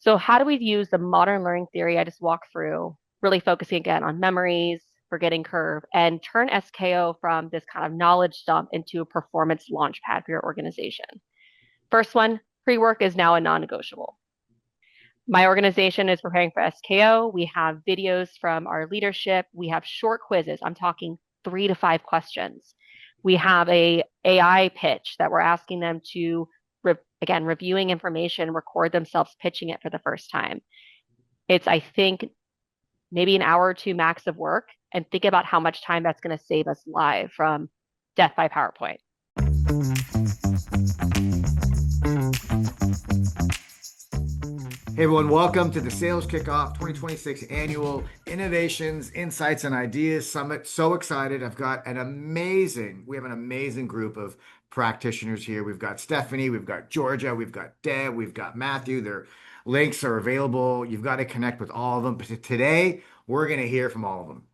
So how do we use the modern learning theory I just walked through, really focusing again on memories, forgetting curve, and turn SKO from this kind of knowledge dump into a performance launchpad for your organization? First one, pre-work is now a non-negotiable. My organization is preparing for SKO. We have videos from our leadership. We have short quizzes. I'm talking 3 to 5 questions. We have a AI pitch that we're asking them to, again, reviewing information, record themselves pitching it for the first time. It's, I think, maybe an hour or two max of work. And think about how much time that's going to save us live from death by PowerPoint. Hey everyone, welcome to the Sales Kickoff 2026 Annual Innovations, Insights, and Ideas Summit. So excited. We have an amazing group of practitioners here. We've got Stephanie, we've got Georgia, we've got Deb, we've got Matthew. Their links are available. You've got to connect with all of them. But today, we're going to hear from all of them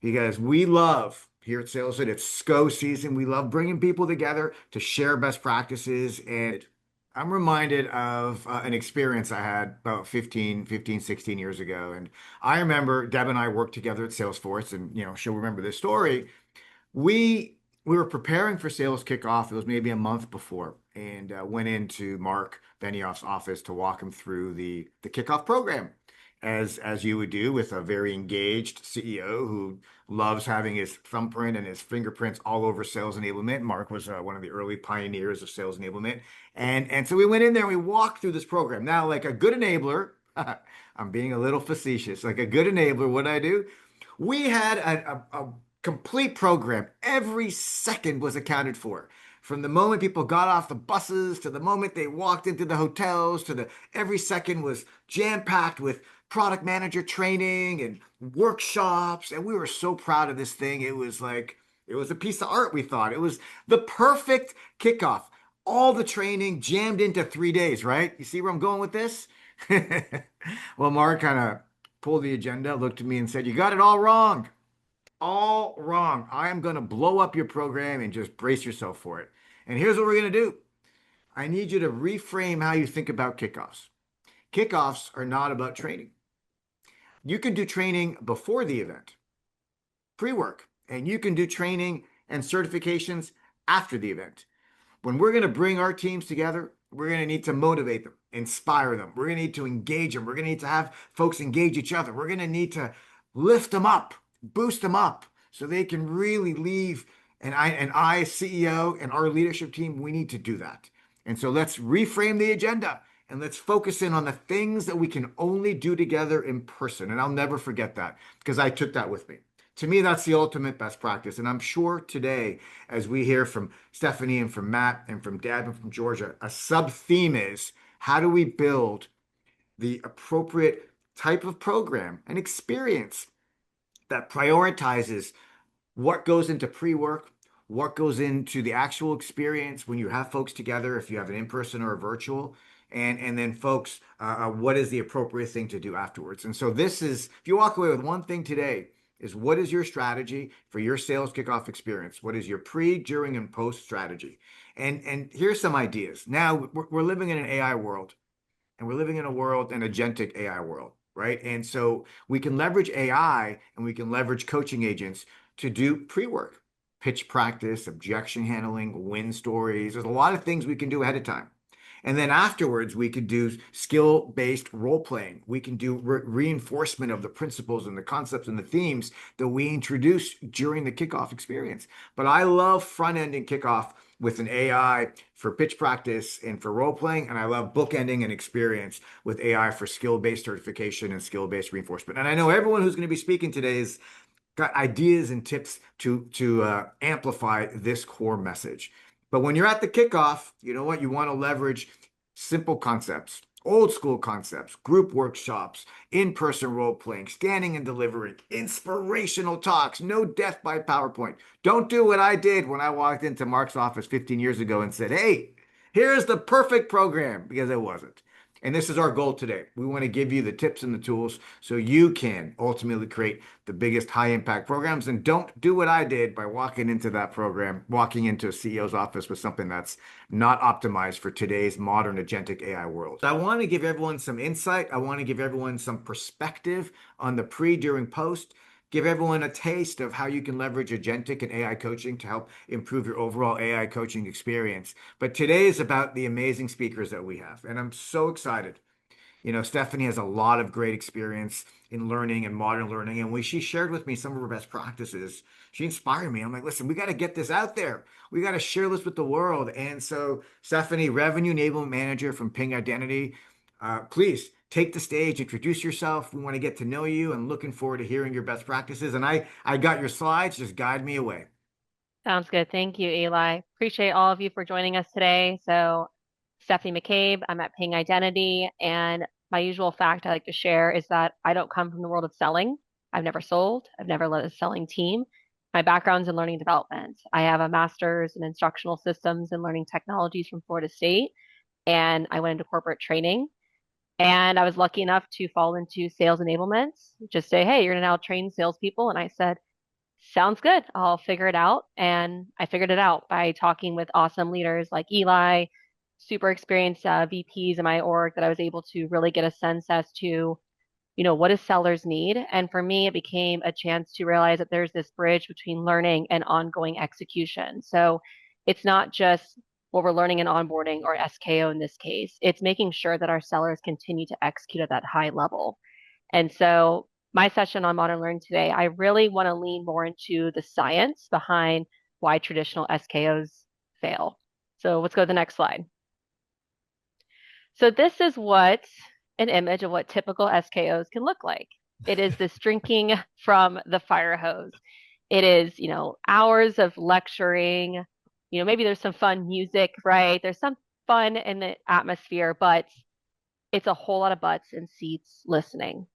because we love here at SalesHood, it's SKO season. We love bringing people together to share best practices, and I'm reminded of an experience I had about 16 years ago. And I remember Deb and I worked together at Salesforce, and she'll remember this story. We were preparing for Sales Kickoff. It was maybe a month before, and went into Mark Benioff's office to walk him through the kickoff program, as you would do with a very engaged CEO who loves having his thumbprint and his fingerprints all over sales enablement. Mark was one of the early pioneers of sales enablement. And so we went in there and we walked through this program. Now, like a good enabler, I'm being a little facetious, like a good enabler, what I do? We had a complete program. Every second was accounted for. From the moment people got off the buses to the moment they walked into the hotels every second was jam-packed with product manager training and workshops. And we were so proud of this thing. It was a piece of art, we thought. It was the perfect kickoff. All the training jammed into 3 days, right? You see where I'm going with this? Well, Mark kind of pulled the agenda, looked at me and said, "You got it all wrong. All wrong. I am going to blow up your program and just brace yourself for it. And here's what we're going to do. I need you to reframe how you think about kickoffs. Kickoffs are not about training. You can do training before the event, pre-work, and you can do training and certifications after the event. When we're going to bring our teams together, we're going to need to motivate them, inspire them. We're going to need to engage them. We're going to need to have folks engage each other. We're going to need to lift them up, boost them up so they can really leave. And I, CEO, and our leadership team, we need to do that. And so let's reframe the agenda and let's focus in on the things that we can only do together in person. And I'll never forget that because I took that with me. To me, that's the ultimate best practice. And I'm sure today, as we hear from Stephanie and from Matt and from Deb and from Georgia, a sub-theme is how do we build the appropriate type of program and experience that prioritizes what goes into pre-work, what goes into the actual experience when you have folks together, if you have an in-person or a virtual, and then folks, what is the appropriate thing to do afterwards? And so this is, if you walk away with one thing today, is what is your strategy for your sales kickoff experience? What is your pre, during, and post strategy? And here's some ideas. Now we're living in an AI world, and we're living in a world, an agentic AI world, right? And so we can leverage AI and we can leverage coaching agents to do pre-work, pitch practice, objection handling, win stories. There's a lot of things we can do ahead of time. And then afterwards, we could do skill-based role playing. We can do reinforcement of the principles and the concepts and the themes that we introduce during the kickoff experience. But I love front-ending kickoff with an AI for pitch practice and for role playing. And I love bookending an experience with AI for skill-based certification and skill-based reinforcement. And I know everyone who's going to be speaking today has got ideas and tips to amplify this core message. But when you're at the kickoff, you know what? You want to leverage simple concepts, old school concepts, group workshops, in-person role playing, scanning and delivering, inspirational talks, no death by PowerPoint. Don't do what I did when I walked into Mark's office 15 years ago and said, "Hey, here's the perfect program," because it wasn't. And this is our goal today. We want to give you the tips and the tools so you can ultimately create the biggest high impact programs. And don't do what I did by walking into that program, walking into a CEO's office with something that's not optimized for today's modern agentic AI world. I want to give everyone some insight. I want to give everyone some perspective on the pre, during, post. Give everyone a taste of how you can leverage agentic and AI coaching to help improve your overall AI coaching experience. But today is about the amazing speakers that we have, and I'm so excited. Stephanie has a lot of great experience in learning and modern learning. And when she shared with me some of her best practices, she inspired me. I'm like, listen, we got to get this out there. We got to share this with the world. And so, Stephanie, Revenue Enablement Manager from Ping Identity, please take the stage, introduce yourself. We want to get to know you and looking forward to hearing your best practices. And I got your slides. Just guide me away. Sounds good. Thank you, Eli. Appreciate all of you for joining us today. So, Stephanie McCabe, I'm at Ping Identity, and my usual fact I like to share is that I don't come from the world of selling. I've never sold. I've never led a selling team. My background's in learning development. I have a master's in instructional systems and learning technologies from Florida State, and I went into corporate training. And I was lucky enough to fall into sales enablement. Just say, hey, you're going to now train salespeople. And I said, sounds good. I'll figure it out. And I figured it out by talking with awesome leaders like Eli, super experienced VPs in my org that I was able to really get a sense as to, what do sellers need? And for me, it became a chance to realize that there's this bridge between learning and ongoing execution. So it's not just what we're learning in onboarding or SKO in this case, it's making sure that our sellers continue to execute at that high level. And so my session on modern learning today, I really want to lean more into the science behind why traditional SKOs fail. So let's go to the next slide. So this is what an image of what typical SKOs can look like. It is this drinking from the fire hose. It is, hours of lecturing. Maybe there's some fun music, right? There's some fun in the atmosphere, but it's a whole lot of butts and seats listening.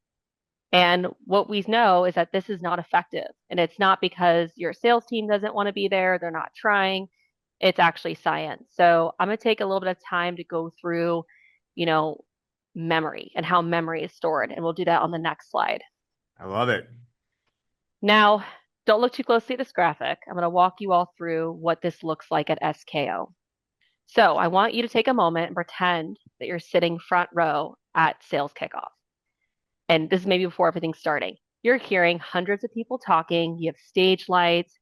And what we know is that this is not effective. And it's not because your sales team doesn't want to be there, they're not trying. It's actually science. So I'm going to take a little bit of time to go through, memory and how memory is stored. And we'll do that on the next slide. I love it. Now, don't look too closely at this graphic. I'm going to walk you all through what this looks like at SKO. So I want you to take a moment and pretend that you're sitting front row at Sales Kickoff. And this is maybe before everything's starting. You're hearing hundreds of people talking. You have stage lights.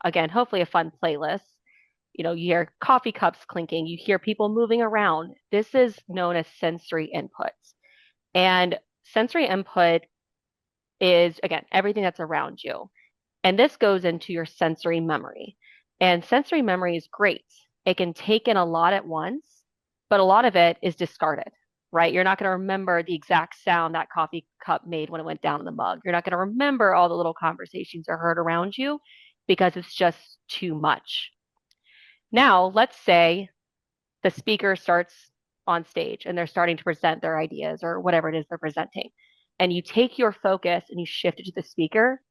Again, hopefully a fun playlist. You hear coffee cups clinking. You hear people moving around. This is known as sensory inputs. And sensory input is, again, everything that's around you. And this goes into your sensory memory. And sensory memory is great. It can take in a lot at once, but a lot of it is discarded, right? You're not going to remember the exact sound that coffee cup made when it went down in the mug. You're not going to remember all the little conversations are heard around you because it's just too much. Now, let's say the speaker starts on stage and they're starting to present their ideas or whatever it is they're presenting. And you take your focus and you shift it to the speaker.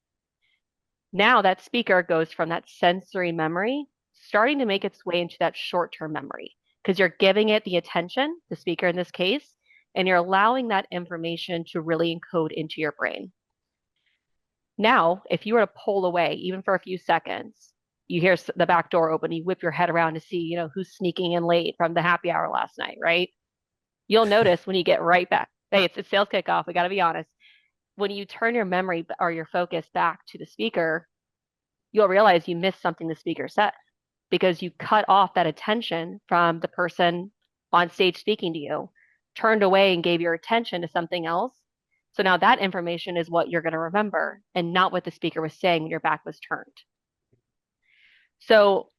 Now that speaker goes from that sensory memory starting to make its way into that short-term memory because you're giving it the attention, the speaker in this case, and you're allowing that information to really encode into your brain. Now, if you were to pull away, even for a few seconds, you hear the back door open, you whip your head around to see, who's sneaking in late from the happy hour last night, right? You'll notice when you get right back, hey, it's sales kickoff, we got to be honest. When you turn your memory or your focus back to the speaker, you'll realize you missed something the speaker said because you cut off that attention from the person on stage speaking to you, turned away and gave your attention to something else. So now that information is what you're going to remember and not what the speaker was saying when your back was turned. So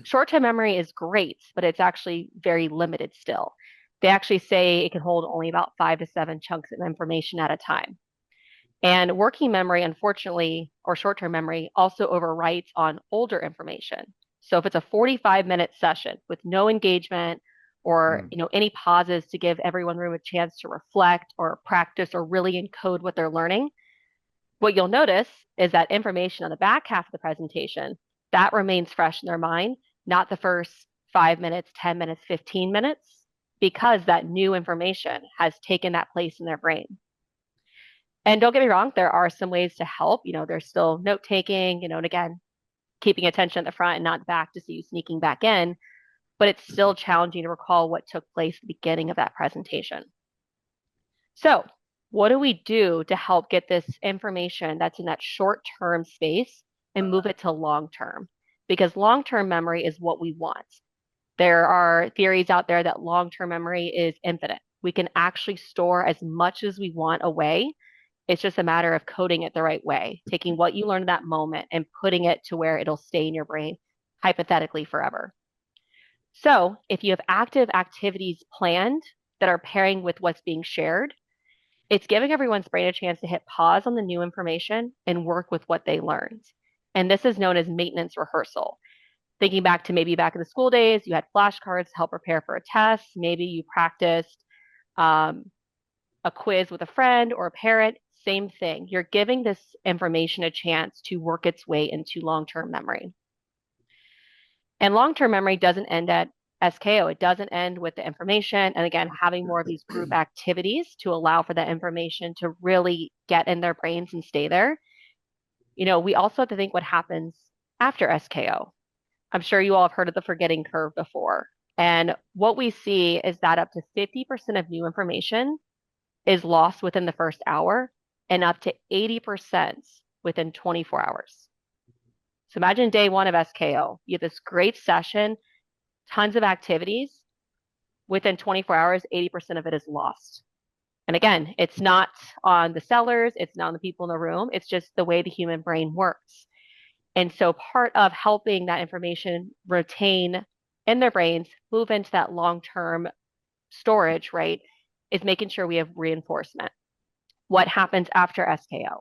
short-term memory is great, but it's actually very limited still. They actually say it can hold only about 5 to 7 chunks of information at a time. And working memory, unfortunately, or short-term memory also overwrites on older information. So if it's a 45-minute session with no engagement or any pauses to give everyone room a chance to reflect or practice or really encode what they're learning, what you'll notice is that information on the back half of the presentation, that remains fresh in their mind, not the first 5 minutes, 10 minutes, 15 minutes. because that new information has taken that place in their brain. And don't get me wrong, there are some ways to help. There's still note taking, and again, keeping attention at the front and not back to see you sneaking back in, but it's still challenging to recall what took place at the beginning of that presentation. So, what do we do to help get this information that's in that short term space and move it to long term? Because long term memory is what we want. There are theories out there that long term memory is infinite. We can actually store as much as we want away. It's just a matter of coding it the right way, taking what you learned in that moment and putting it to where it'll stay in your brain, hypothetically forever. So, if you have active activities planned that are pairing with what's being shared, it's giving everyone's brain a chance to hit pause on the new information and work with what they learned. And this is known as maintenance rehearsal. Thinking back to maybe back in the school days, you had flashcards to help prepare for a test. Maybe you practiced um, a quiz with a friend or a parent. Same thing. You're giving this information a chance to work its way into long term memory. And long term memory doesn't end at SKO. It doesn't end with the information. And again, having more of these group activities to allow for that information to really get in their brains and stay there. We also have to think what happens after SKO. I'm sure you all have heard of the forgetting curve before. And what we see is that up to 50% of new information is lost within the first hour and up to 80% within 24 hours. So imagine day one of SKO. You have this great session, tons of activities. Within 24 hours, 80% of it is lost. And again, it's not on the sellers, it's not on the people in the room, it's just the way the human brain works. And so part of helping that information retain in their brains, move into that long-term storage, right, is making sure we have reinforcement. What happens after SKO?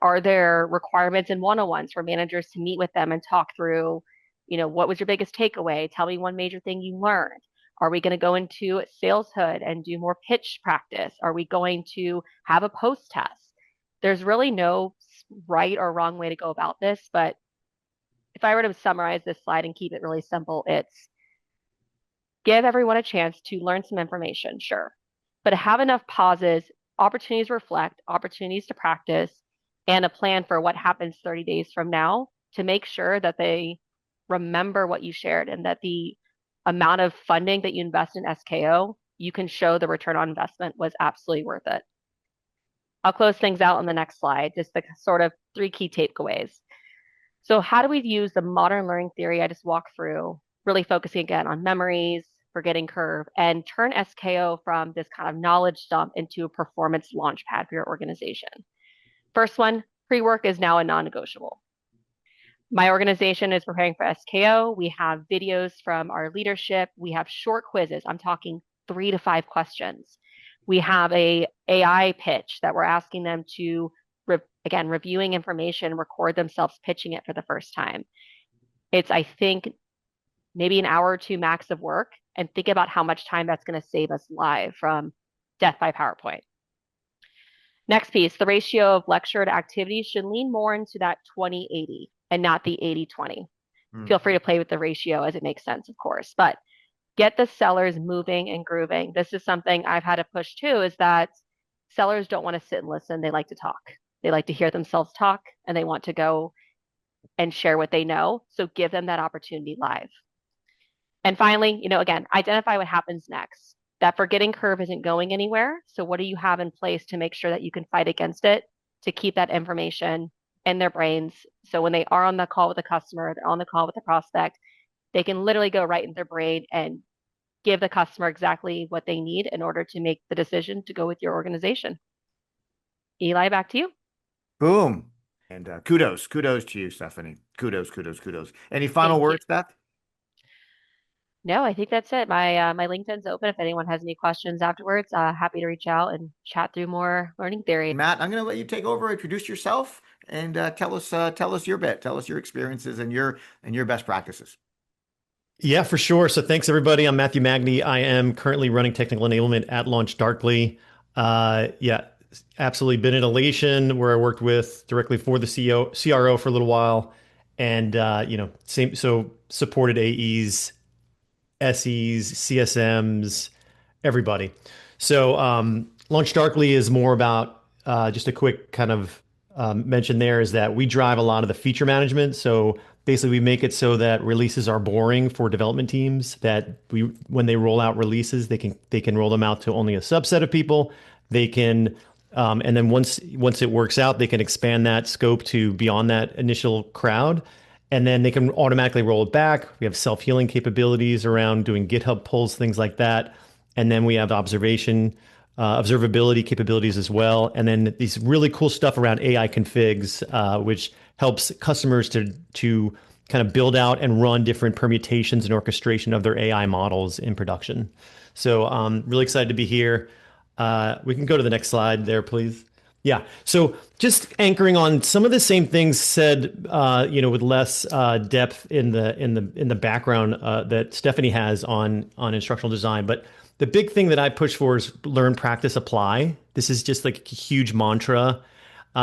Are there requirements in one-on-ones for managers to meet with them and talk through, what was your biggest takeaway? Tell me one major thing you learned. Are we going to go into SalesHood and do more pitch practice? Are we going to have a post test? There's really no right or wrong way to go about this, but if I were to summarize this slide and keep it really simple, it's give everyone a chance to learn some information, sure, but have enough pauses, opportunities to reflect, opportunities to practice, and a plan for what happens 30 days from now to make sure that they remember what you shared and that the amount of funding that you invest in SKO, you can show the return on investment was absolutely worth it. I'll close things out on the next slide, just the sort of 3 key takeaways. So how do we use the modern learning theory I just walked through, really focusing again on memories, forgetting curve, and turn SKO from this kind of knowledge dump into a performance launchpad for your organization? First one, pre-work is now a non-negotiable. My organization is preparing for SKO. We have videos from our leadership. We have short quizzes. I'm talking 3 to 5 questions. We have a AI pitch that we're asking them to, again, reviewing information, record themselves pitching it for the first time. It's, I think, maybe an hour or 2 max of work, and think about how much time that's going to save us live from death by PowerPoint. Next piece, the ratio of lecture to activities should lean more into that 20-80 and not the 80-20. Feel free to play with the ratio as it makes sense, of course, but get the sellers moving and grooving. This is something I've had to push too, is that sellers don't want to sit and listen. They like to talk. They like to hear themselves talk, and they want to go and share what they know. So give them that opportunity live. And finally, again, identify what happens next. That forgetting curve isn't going anywhere. So what do you have in place to make sure that you can fight against it, to keep that information in their brains? So when they are on the call with the customer, they're on the call with the prospect, they can literally go right in their brain and give the customer exactly what they need in order to make the decision to go with your organization. Eli, back to you. Boom. And kudos to you, Stephanie. Kudos. Any final Thank you. words, Beth? No, I think that's it. My LinkedIn's open. If anyone has any questions afterwards, happy to reach out and chat through more learning theory. Matt, I'm going to let you take over, introduce yourself, and tell us your bit, tell us your experiences and your best practices. Yeah, for sure. So thanks everybody. I'm Matthew Magny. I am currently running technical enablement at Launch Darkly. Yeah, absolutely been in Elation where I worked with directly for the CRO for a little while, and supported AEs, SEs, CSMs, everybody. So Launch Darkly is more about just a quick kind of mention there is that we drive a lot of the feature management. So basically, we make it so that releases are boring for development teams. That when they roll out releases, they can roll them out to only a subset of people. They can, and then once it works out, they can expand that scope to beyond that initial crowd, and then they can automatically roll it back. We have self-healing capabilities around doing GitHub pulls, things like that, and then we have observability capabilities as well, and then these really cool stuff around AI configs, which helps customers to kind of build out and run different permutations and orchestration of their AI models in production. So really excited to be here. We can go to the next slide there, please. Yeah. So just anchoring on some of the same things said, with less depth in the background that Stephanie has on instructional design. But the big thing that I push for is learn, practice, apply. This is just like a huge mantra.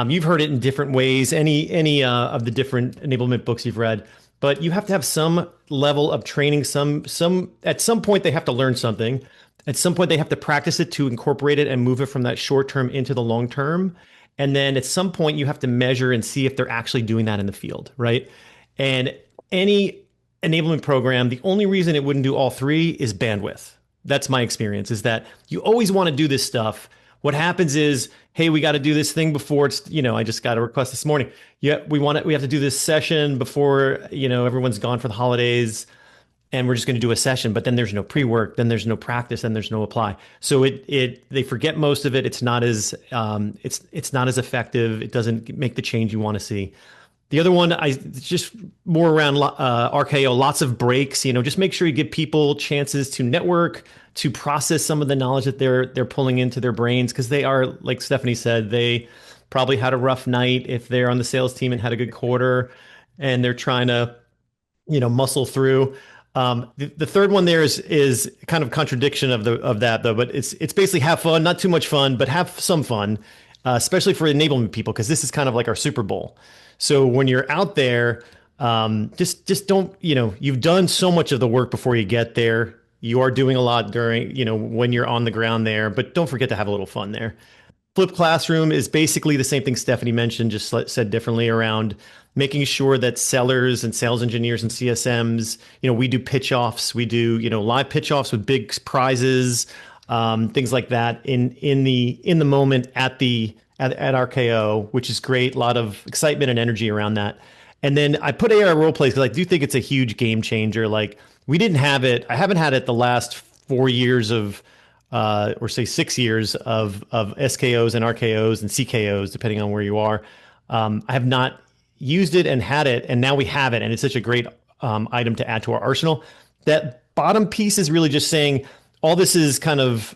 You've heard it in different ways, any of the different enablement books you've read, but you have to have some level of training. At some point they have to learn something. At some point they have to practice it to incorporate it and move it from that short term into the long term. And then at some point you have to measure and see if they're actually doing that in the field, right? And any enablement program, the only reason it wouldn't do all three is bandwidth. That's my experience, is that you always want to do this stuff. What happens is, hey, we got to do this thing before it's, I just got a request this morning. Yeah, we have to do this session before, everyone's gone for the holidays, and we're just going to do a session, but then there's no pre-work, then there's no practice, then there's no apply. So they forget most of it. It's not as effective. It doesn't make the change you want to see. The other one, just more around RKO, lots of breaks. Just make sure you give people chances to network, to process some of the knowledge that they're pulling into their brains, because they are, like Stephanie said, they probably had a rough night if they're on the sales team and had a good quarter, and they're trying to, muscle through. The third one there is kind of contradiction of that though, but it's basically have fun, not too much fun, but have some fun, especially for enablement people, because this is kind of like our Super Bowl. So when you're out there, just don't, you've done so much of the work before you get there. You are doing a lot during, when you're on the ground there, but don't forget to have a little fun there. Flipped classroom is basically the same thing Stephanie mentioned, just said differently, around making sure that sellers and sales engineers and CSMs, we do pitch offs, we do, live pitch offs with big prizes, things like that in the moment at RKO, which is great. A lot of excitement and energy around that. And then I put AI role plays because I do think it's a huge game changer. Like, we didn't have it. I haven't had it the last 4 years of, or say 6 years of SKOs and RKOs and CKOs, depending on where you are. I have not used it and had it, and now we have it, and it's such a great item to add to our arsenal. That bottom piece is really just saying all this is kind of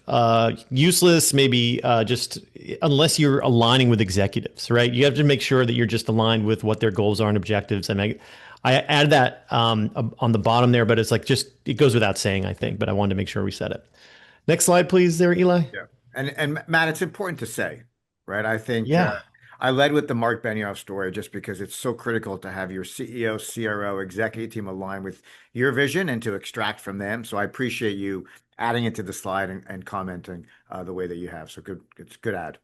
useless, maybe just unless you're aligning with executives, right? You have to make sure that you're just aligned with what their goals are and objectives. And I added that on the bottom there, but it's like, just, it goes without saying, I think, but I wanted to make sure we said it. Next slide, please, there, Eli. Yeah. And Matt, it's important to say, right? I think Yeah. I led with the Mark Benioff story just because it's so critical to have your CEO, CRO, executive team align with your vision and to extract from them. So I appreciate you adding it to the slide and commenting the way that you have. So good, it's good add.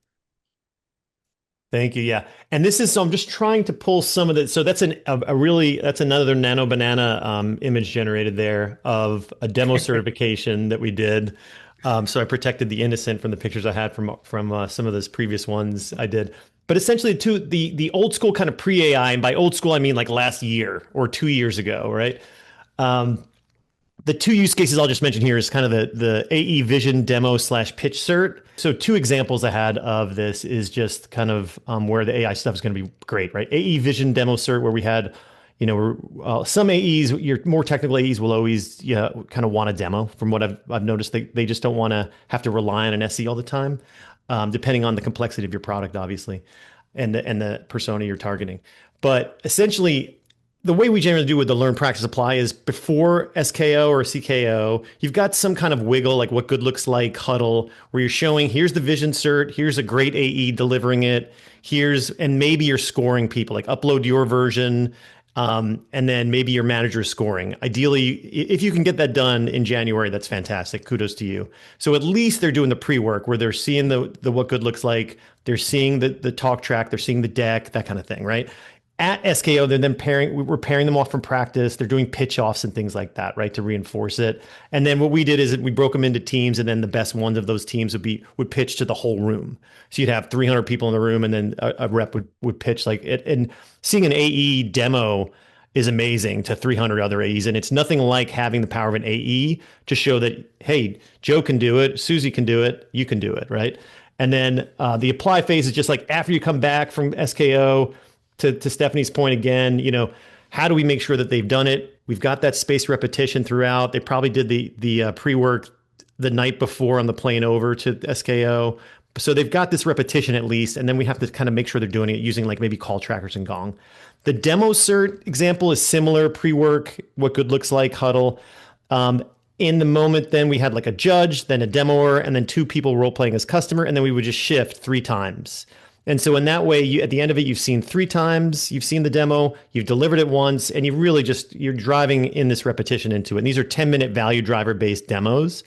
Thank you. Yeah. And this is, so I'm just trying to pull some of the, so that's that's another nano banana image generated there of a demo certification that we did. So I protected the innocent from the pictures I had from some of those previous ones I did. But essentially, the old school kind of pre-AI, and by old school I mean like last year or 2 years ago, right? The two use cases I'll just mention here is kind of the AE Vision demo / pitch cert. So 2 examples I had of this is just kind of where the AI stuff is going to be great, right? AE Vision demo cert, where we had, some AEs, your more technical AEs will always kind of want a demo. From what I've noticed, they just don't want to have to rely on an SE all the time, depending on the complexity of your product, obviously, and the persona you're targeting. But essentially, the way we generally do with the learn, practice, apply is before SKO or CKO, you've got some kind of wiggle, like what good looks like huddle, where you're showing, here's the vision cert, here's a great AE delivering it, and maybe you're scoring people, like upload your version, And then maybe your manager scoring. Ideally, if you can get that done in January, that's fantastic. Kudos to you. So at least they're doing the pre-work where they're seeing the what good looks like. They're seeing the talk track. They're seeing the deck, that kind of thing, right? At SKO, they're then we're pairing them off from practice. They're doing pitch offs and things like that, right, to reinforce it. And then what we did is we broke them into teams, and then the best ones of those teams would pitch to the whole room. So you'd have 300 people in the room, and then a rep would pitch like it. And seeing an AE demo is amazing to 300 other AEs, and it's nothing like having the power of an AE to show that, hey, Joe can do it, Susie can do it, you can do it, right? And then the apply phase is just like after you come back from SKO. To Stephanie's point again, how do we make sure that they've done it? We've got that spaced repetition throughout. They probably did the pre-work the night before on the plane over to SKO. So they've got this repetition at least, and then we have to kind of make sure they're doing it using like maybe call trackers and Gong. The demo cert example is similar, pre-work, what good looks like, huddle. In the moment, then we had like a judge, then a demoer, and then two people role-playing as customer, and then we would just shift 3 times. And so in that way, at the end of it, you've seen 3 times, you've seen the demo, you've delivered it once, and you're driving in this repetition into it. And these are 10-minute value driver based demos.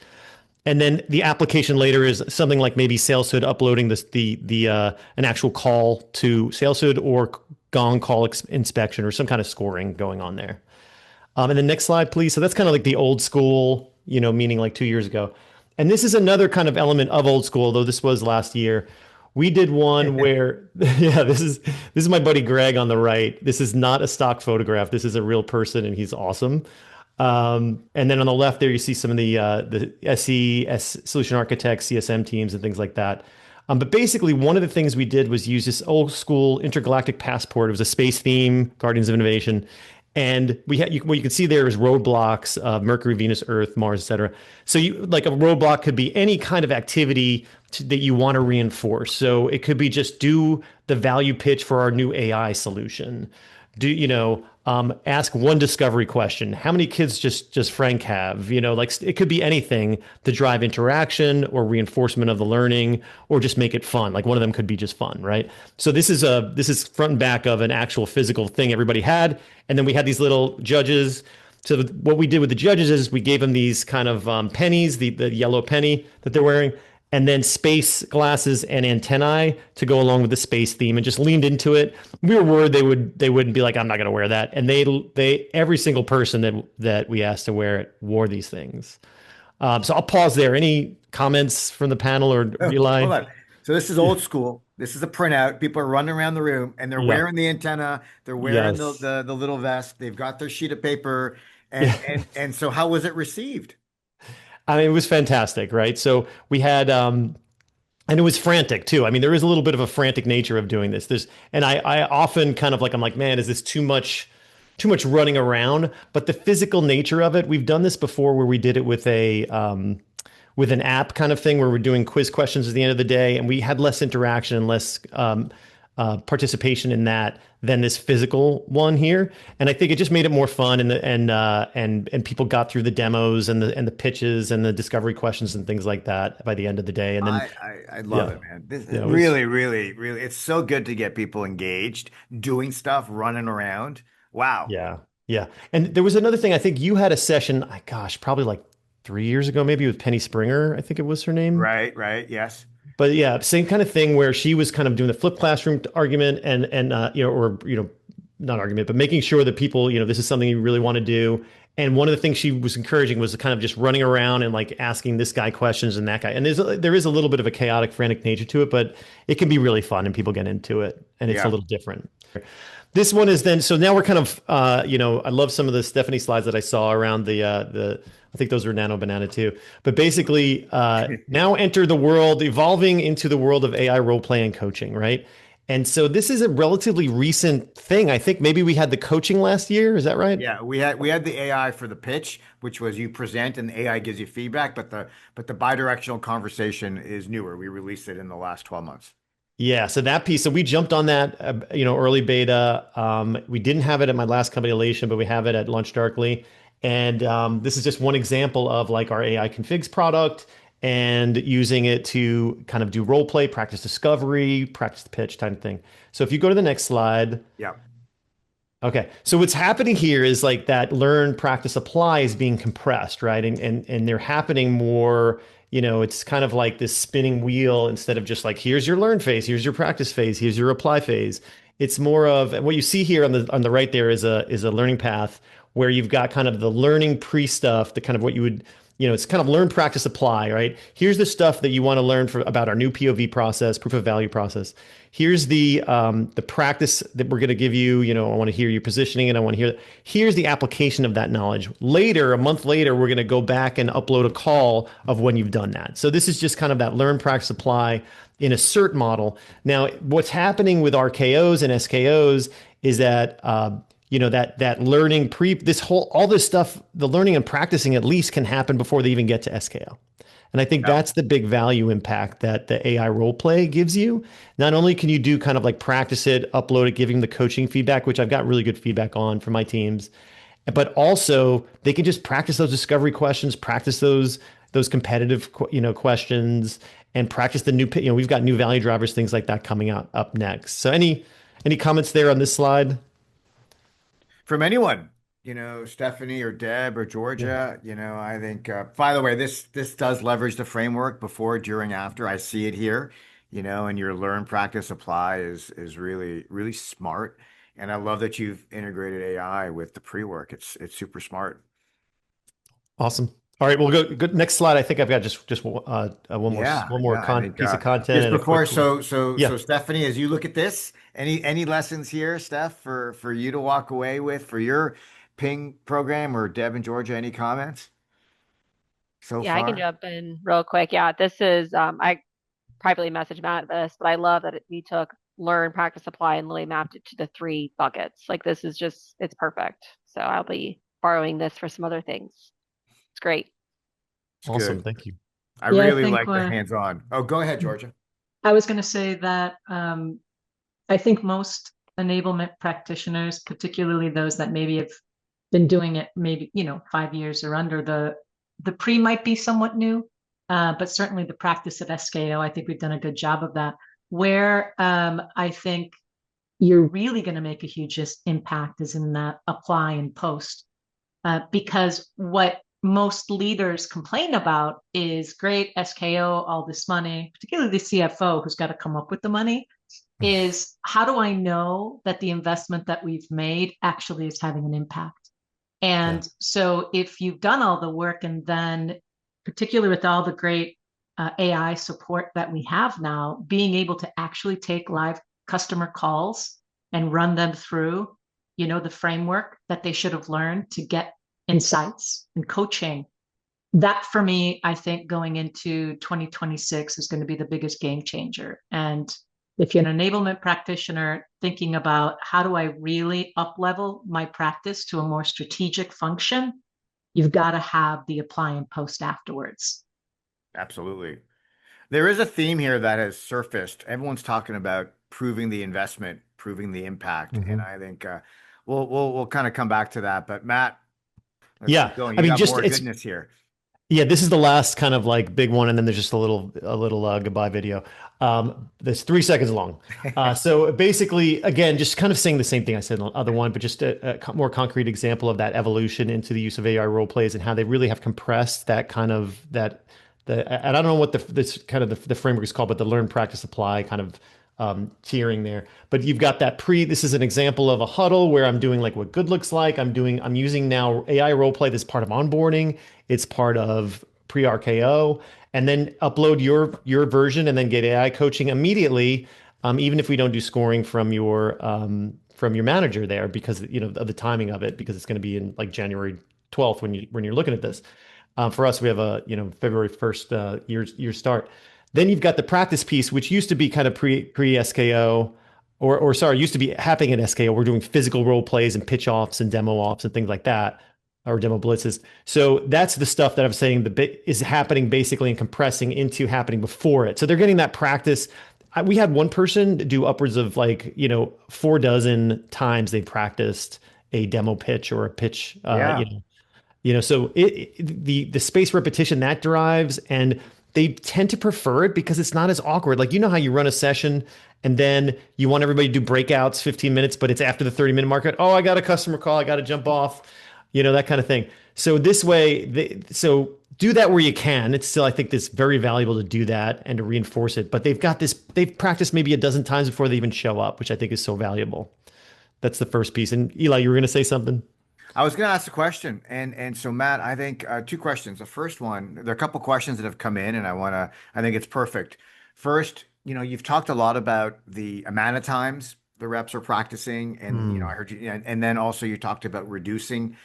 And then the application later is something like maybe SalesHood uploading an actual call to SalesHood or Gong call inspection or some kind of scoring going on there. And the next slide, please. So that's kind of like the old school, meaning like 2 years ago. And this is another kind of element of old school, though this was last year. We did one where, this is my buddy Greg on the right. This is not a stock photograph. This is a real person, and he's awesome. And then on the left there, you see some of the solution architects, CSM teams, and things like that. But basically, one of the things we did was use this old school intergalactic passport. It was a space theme, Guardians of Innovation. And what you can see there is roadblocks, Mercury, Venus, Earth, Mars, etc. So like a roadblock could be any kind of activity that you want to reinforce. So it could be just do the value pitch for our new AI solution. Ask one discovery question. How many kids just Frank have? It could be anything to drive interaction or reinforcement of the learning, or just make it fun. Like one of them could be just fun, right? So this is front and back of an actual physical thing everybody had, and then we had these little judges. So what we did with the judges is we gave them these kind of pennies, the yellow penny that they're wearing, and then space glasses and antennae to go along with the space theme, and just leaned into it. We were worried they wouldn't be like, I'm not going to wear that. And they every single person that we asked to wear it wore these things. So I'll pause there. Any comments from the panel or Eli? Hold on. So this is old school. This is a printout. People are running around the room and they're wearing the antenna. They're wearing the little vest. They've got their sheet of paper. And so how was it received? I mean, it was fantastic, right? So we had, and it was frantic too. I mean, there is a little bit of a frantic nature of doing this. And I often kind of I'm like, man, is this too much running around? But the physical nature of it, we've done this before where we did it with with an app kind of thing where we're doing quiz questions at the end of the day, and we had less interaction and less participation in that than this physical one here. And I think it just made it more fun, and people got through the demos and the pitches and the discovery questions and things like that by the end of the day. And then I love it, man. This is really, really, really, it's so good to get people engaged, doing stuff, running around. Wow. Yeah. Yeah. And there was another thing. I think you had a session, gosh, probably like 3 years ago, maybe, with Penny Springer, I think it was her name. Right. Yes. But yeah, same kind of thing where she was kind of doing the flipped classroom argument and not argument, but making sure that people, this is something you really want to do. And one of the things she was encouraging was kind of just running around and like asking this guy questions and that guy. And there is a little bit of a chaotic, frantic nature to it, but it can be really fun and people get into it, and it's a little different. This one is then, so now we're kind of, I love some of the Stephanie slides that I saw around I think those were Nano Banana too. But basically, now enter the world, evolving into the world of AI role play and coaching, right? And so this is a relatively recent thing. I think maybe we had the coaching last year. Is that right? Yeah, we had the AI for the pitch, which was you present and the AI gives you feedback, but the bidirectional conversation is newer. We released it in the last 12 months. Yeah, so that piece. So we jumped on that, early beta. We didn't have it at my last company, Elation, but we have it at Launch Darkly. And this is just one example of like our AI configs product and using it to kind of do role play, practice discovery, practice the pitch type of thing. So if you go to the next slide. Yeah. Okay. So what's happening here is like that learn, practice, apply is being compressed, right? And they're happening more, it's kind of like this spinning wheel instead of just like here's your learn phase, here's your practice phase, here's your apply phase. It's more of what you see here on the right there is a learning path where you've got kind of the learning pre stuff, the kind of what you would it's kind of learn, practice, apply, right? Here's the stuff that you want to learn about our new POV process, proof of value process. Here's the practice that we're going to give you. I want to hear your positioning, and I want to hear. Here's the application of that knowledge. Later, a month later, we're going to go back and upload a call of when you've done that. So this is just kind of that learn, practice, apply in a CERT model. Now, what's happening with RKOs and SKOs is that that learning all this stuff, the learning and practicing at least can happen before they even get to SKO. And I think Yeah. that's the big value impact that the AI role play gives you. Not only can you do kind of like practice it, upload it, giving the coaching feedback, which I've got really good feedback on from my teams, but also they can just practice those discovery questions, practice those competitive questions, and practice the new we've got new value drivers, things like that coming out up next. So any comments there on this slide? From anyone, Stephanie or Deb or Yeah. Georgia, I think, by the way, this does leverage the framework before, during, after. I see it here, and your learn, practice, apply is really, really smart. And I love that you've integrated AI with the pre-work. It's super smart. Awesome. All right, we'll go next slide. I think I've got just Yeah, one more yeah. I think piece of content just and a quick before, so yeah. Stephanie, as you look at this, any lessons here, Steph, for you to walk away with for your ping program, or Deb and Georgia, any comments so Yeah, I can far? jump in real quick. Yeah, this is I privately messaged Matt this, but I love that we took learn, practice, apply, and Lily mapped it to the three buckets. Like this is just it's perfect. So I'll be borrowing this for some other things. It's great. It's Awesome. good. Thank you. I Yeah, I really think like the hands-on. Oh, go ahead, Georgia. I was going to say that I think most enablement practitioners, particularly those that maybe have been doing it maybe 5 years or under, the pre might be somewhat new, but certainly the practice of SKO, I think we've done a good job of that. Where I think you're really going to make a huge impact is in that apply and post. Because what most leaders complain about is great SKO, all this money, particularly the CFO who's got to come up with the money, is how do I know that the investment that we've made actually is having an impact? Yeah. And so if you've done all the work, and then particularly with all the great AI support that we have now, being able to actually take live customer calls and run them through, the framework that they should have learned to get insights and coaching. That for me, I think going into 2026 is going to be the biggest game changer. And if you're an enablement practitioner thinking about how do I really up level my practice to a more strategic function, you've got to have the apply and post afterwards. Absolutely. There is a theme here that has surfaced. Everyone's talking about proving the investment, proving the impact, and Mhm. I think we'll kind of come back to that. But Matt, let's Yeah. keep going. I You mean, got just more it's goodness here. yeah, this is the last kind of like big one, and then there's just a little goodbye video. That's 3 seconds long. So basically, again, just kind of saying the same thing I said in the other one, but just a more concrete example of that evolution into the use of AI role plays and how they really have compressed that kind of that the and I don't know what this kind of the framework is called, but the learn, practice, apply kind of tiering there. But you've got that this is an example of a huddle where I'm doing like what good looks like. I'm using now AI role play that's part of onboarding. It's part of pre-RKO, and then upload your version and then get AI coaching immediately. Even if we don't do scoring from your manager there because of the timing of it, because it's going to be in like January 12th when you're looking at this. For us, we have a February 1st year start. Then you've got the practice piece, which used to be kind of pre SKO, or sorry, used to be happening at SKO. We're doing physical role plays and pitch offs and demo ops and things like that, or demo blitzes. So that's the stuff that I'm saying the bit is happening basically and compressing into happening before it. So they're getting that practice. We had one person do upwards of like 4 dozen times they practiced a demo pitch or a pitch, Yeah. so the space repetition that drives, and they tend to prefer it because it's not as awkward. Like, you know how you run a session and then you want everybody to do breakouts 15 minutes, but it's after the 30-minute market. Oh, I got a customer call. I got to jump off, that kind of thing. So this way, so do that where you can. It's still, I think, this very valuable to do that and to reinforce it. But they've practiced maybe a dozen times before they even show up, which I think is so valuable. That's the first piece. And Eli, you were going to say something? I was going to ask a question, and so Matt, I think two questions. The first one, there are a couple questions that have come in, and I think it's perfect. First, you've talked a lot about the amount of times the reps are practicing, and I heard you, and then also you talked about reducing,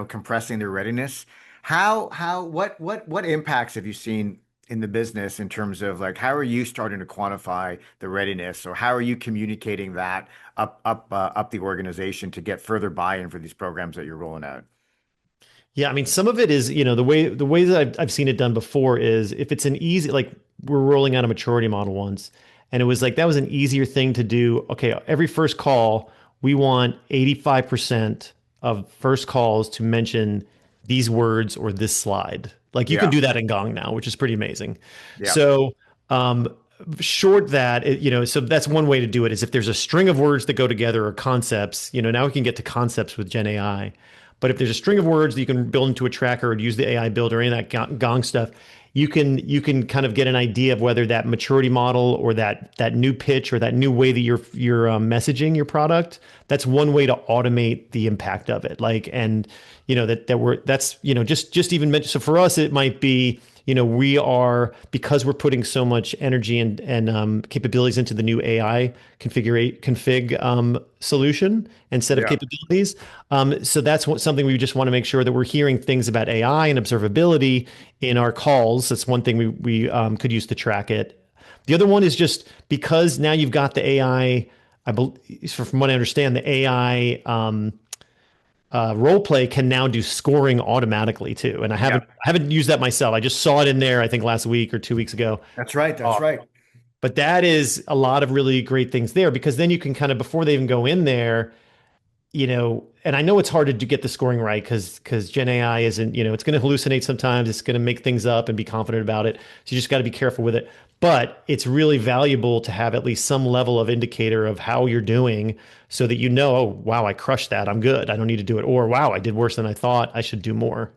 compressing their readiness. What impacts have you seen in the business in terms of like how are you starting to quantify the readiness, or how are you communicating that up the organization to get further buy-in for these programs that you're rolling out? Yeah, I mean, some of it is, the way that I've seen it done before is if it's an easy, like we're rolling out a maturity model once, and it was like that was an easier thing to do. Okay, every first call, we want 85% of first calls to mention these words or this slide. Like you can Yeah, do that in Gong now, which is pretty amazing. yeah, So, um, short that, so that's one way to do it is if there's a string of words that go together or concepts, now we can get to concepts with Gen AI. But if there's a string of words that you can build into a tracker or use the AI builder or any of that Gong stuff, you can kind of get an idea of whether that maturity model or that new pitch or that new way that you're messaging your product. That's one way to automate the impact of it. Like, and just even mention. So for us, it might be, we are, because we're putting so much energy and capabilities into the new AI config solution and set of yeah. capabilities. So that's something we just want to make sure that we're hearing things about AI and observability in our calls. That's one thing we could use to track it. The other one is just because now you've got the AI, I believe, from what I understand, the AI role play can now do scoring automatically too. And I Yeah, haven't used that myself. I just saw it in there, I think last week or 2 weeks ago. that's right. That's Uh, right. but that is a lot of really great things there because then you can kind of, before they even go in there, and I know it's hard to get the scoring right because Gen AI isn't, it's going to hallucinate sometimes. It's going to make things up and be confident about it. So you just got to be careful with it. But it's really valuable to have at least some level of indicator of how you're doing so that oh, wow, I crushed that. I'm good. I don't need to do it. Or, wow, I did worse than I thought. I should do more.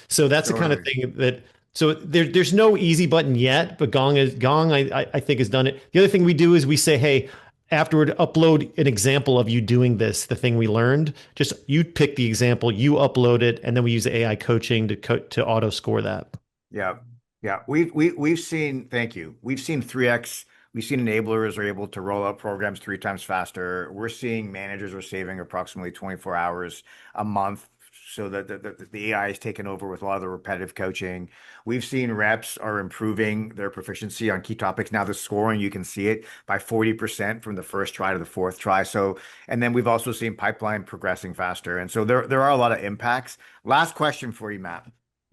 So that's the kind of Totally. thing so there's no easy button yet, but Gong, I think has done it. The other thing we do is we say, hey, afterward, upload an example of you doing this, the thing we learned. Just you pick the example, you upload it, and then we use the AI coaching to auto score that. Yeah. Yeah. We've seen, thank you. We've seen 3x. We've seen enablers are able to roll out programs 3 times faster. We're seeing managers are saving approximately 24 hours a month so that the AI is taken over with a lot of the repetitive coaching. We've seen reps are improving their proficiency on key topics. Now the scoring, you can see it by 40% from the first try to the fourth try. So, and then we've also seen pipeline progressing faster. And so there are a lot of impacts. Last question for you, Matt.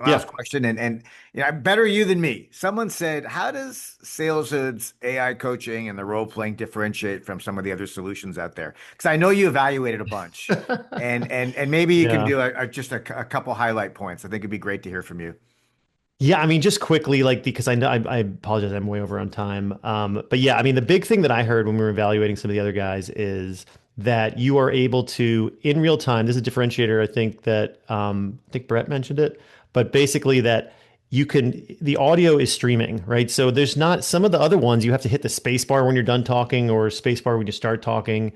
Yeah. Last question, and better you than me. Someone said, "How does SalesHood's AI coaching and the role playing differentiate from some of the other solutions out there?" Because I know you evaluated a bunch, and maybe you can Yeah. do just a couple highlight points. I think it'd be great to hear from you. Yeah, I mean, just quickly, like, because I know I apologize, I'm way over on time. But yeah, I mean, the big thing that I heard when we were evaluating some of the other guys is that you are able to, in real time, this is a differentiator, I think that I think Brett mentioned it, but basically that the audio is streaming, right? So there's not some of the other ones, you have to hit the space bar when you're done talking or space bar when you start talking.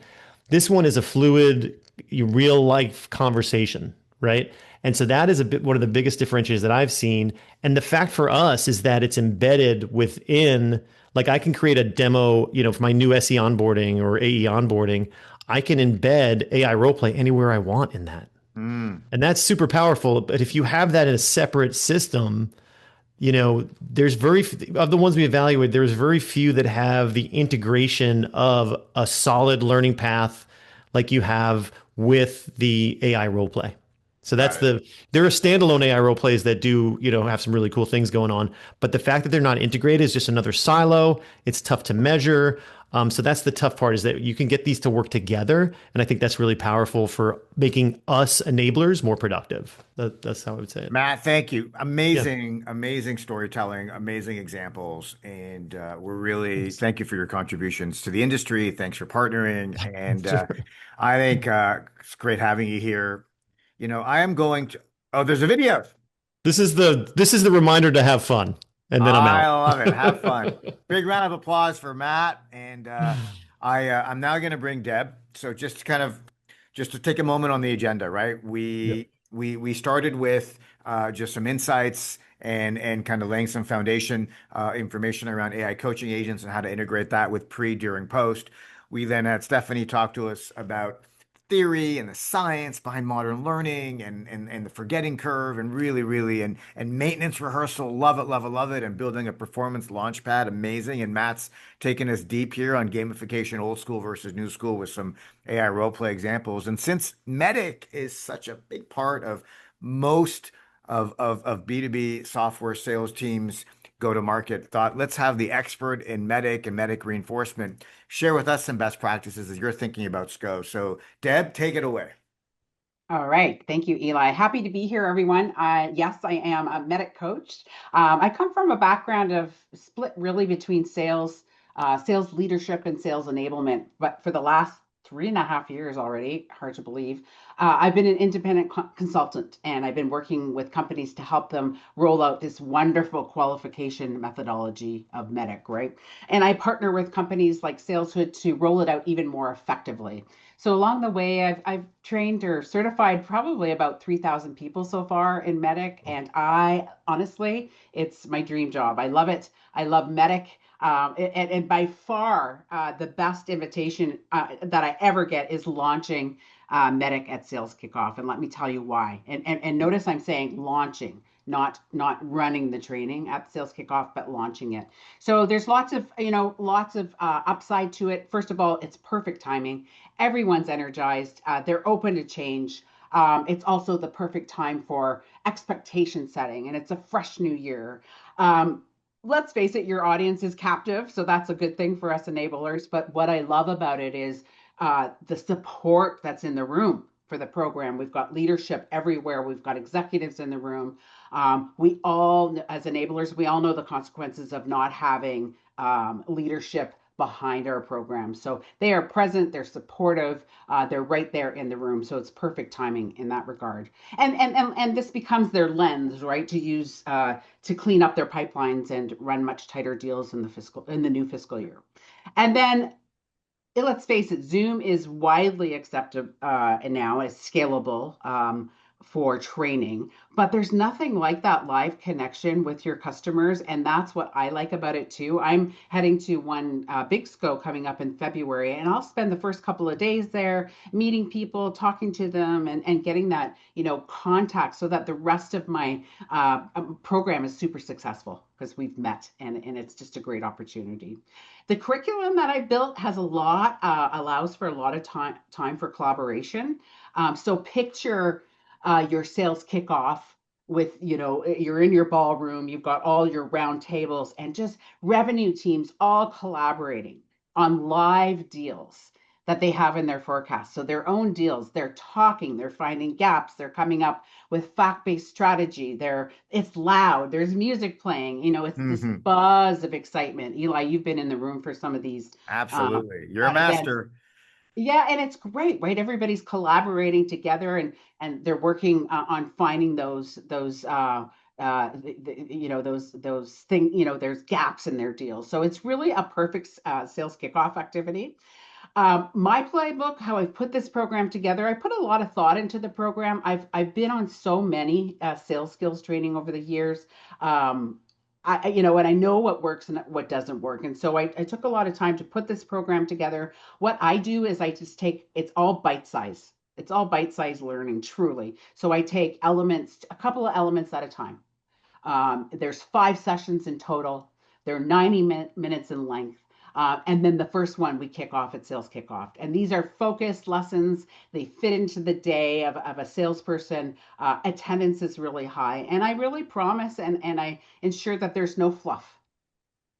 This one is a fluid, real life conversation, right? And so that is one of the biggest differentiators that I've seen. And the fact for us is that it's embedded within, like I can create a demo, for my new SE onboarding or AE onboarding, I can embed AI roleplay anywhere I want in that. Mm, And that's super powerful. But if you have that in a separate system, there's of the ones we evaluate, there's very few that have the integration of a solid learning path like you have with the AI role play. So got it. there are standalone AI role plays that do, have some really cool things going on. But the fact that they're not integrated is just another silo. It's tough to measure. So that's the tough part, is that you can get these to work together. And I think that's really powerful for making us enablers more productive. That's how I would say it. Matt, thank you. Yeah. Amazing storytelling, amazing examples. And we're really, Thanks. thank you for your contributions to the industry. Thanks for partnering. And Sure. I think it's great having you here. I am going to, oh, there's a video. This is the reminder to have fun. And then I'm I out. love it. Have fun. Big round of applause for Matt. And I'm now going to bring Deb. So just to take a moment on the agenda, right? Yep. We started with just some insights and kind of laying some foundation information around AI coaching agents and how to integrate that with pre, during, post. We then had Stephanie talk to us about theory and the science behind modern learning and the forgetting curve and really and maintenance rehearsal. Love it, love it, love it. And building a performance launch pad. Amazing. And Matt's taken us deep here on gamification, old school versus new school, with some AI role play examples. And since Medic is such a big part of most of B2B software sales teams go to market, thought let's have the expert in Medic and Medic reinforcement share with us some best practices as you're thinking about SKO. So Deb, take it away. All right. Thank you, Eli. Happy to be here, everyone. Yes, I am a medic coach. I come from a background of split really between sales leadership and sales enablement. But for the last 3.5 years already, hard to believe, I've been an independent consultant, and I've been working with companies to help them roll out this wonderful qualification methodology of medic, right? And I partner with companies like SalesHood to roll it out even more effectively. So along the way, I've trained or certified probably about 3,000 people so far in Medic, and I honestly, it's my dream job. I love it. I love Medic, and by far the best invitation that I ever get is launching Medic at Sales Kickoff, and let me tell you why. And notice I'm saying launching, not running the training at Sales Kickoff, but launching it. So there's lots of upside to it. First of all, it's perfect timing. Everyone's energized. They're open to change. It's also the perfect time for expectation setting, and it's a fresh new year. Let's face it, your audience is captive, so that's a good thing for us enablers. But what I love about it is the support that's in the room for the program. We've got leadership everywhere. We've got executives in the room. We all, as enablers, we all know the consequences of not having leadership behind our program. So they are present, they're supportive, they're right there in the room. So it's perfect timing in that regard. And this becomes their lens, right, to use to clean up their pipelines and run much tighter deals in the new fiscal year. And then let's face it, Zoom is widely accepted and now is scalable for training, but there's nothing like that live connection with your customers. And that's what I like about it too. I'm heading to one big SKO coming up in February, and I'll spend the first couple of days there meeting people, talking to them, and getting that, contact so that the rest of my program is super successful because we've met, and it's just a great opportunity. The curriculum that I built has allows for a lot of time for collaboration. So picture your sales kickoff with, you're in your ballroom, you've got all your round tables and just revenue teams all collaborating on live deals that they have in their forecast. So their own deals, they're talking, they're finding gaps, they're coming up with fact-based strategy. It's loud, there's music playing, it's this Hmm. buzz of excitement. Eli, you've been in the room for some of these Absolutely. You're a events. master. Yeah, and it's great, right? Everybody's collaborating together, and they're working on finding those those thing, there's gaps in their deals. So it's really a perfect sales kickoff activity. My playbook, how I've put this program together, I put a lot of thought into the program. I've been on so many sales skills training over the years. And I know what works and what doesn't work. And so I took a lot of time to put this program together. What I do is I just it's all bite size. It's all bite size learning, truly. So I take a couple of elements at a time. There's 5 sessions in total. They're 90 minutes in length. And then the first one we kick off at Sales Kickoff. And these are focused lessons. They fit into the day of a salesperson. Attendance is really high. And I really promise and I ensure that there's no fluff.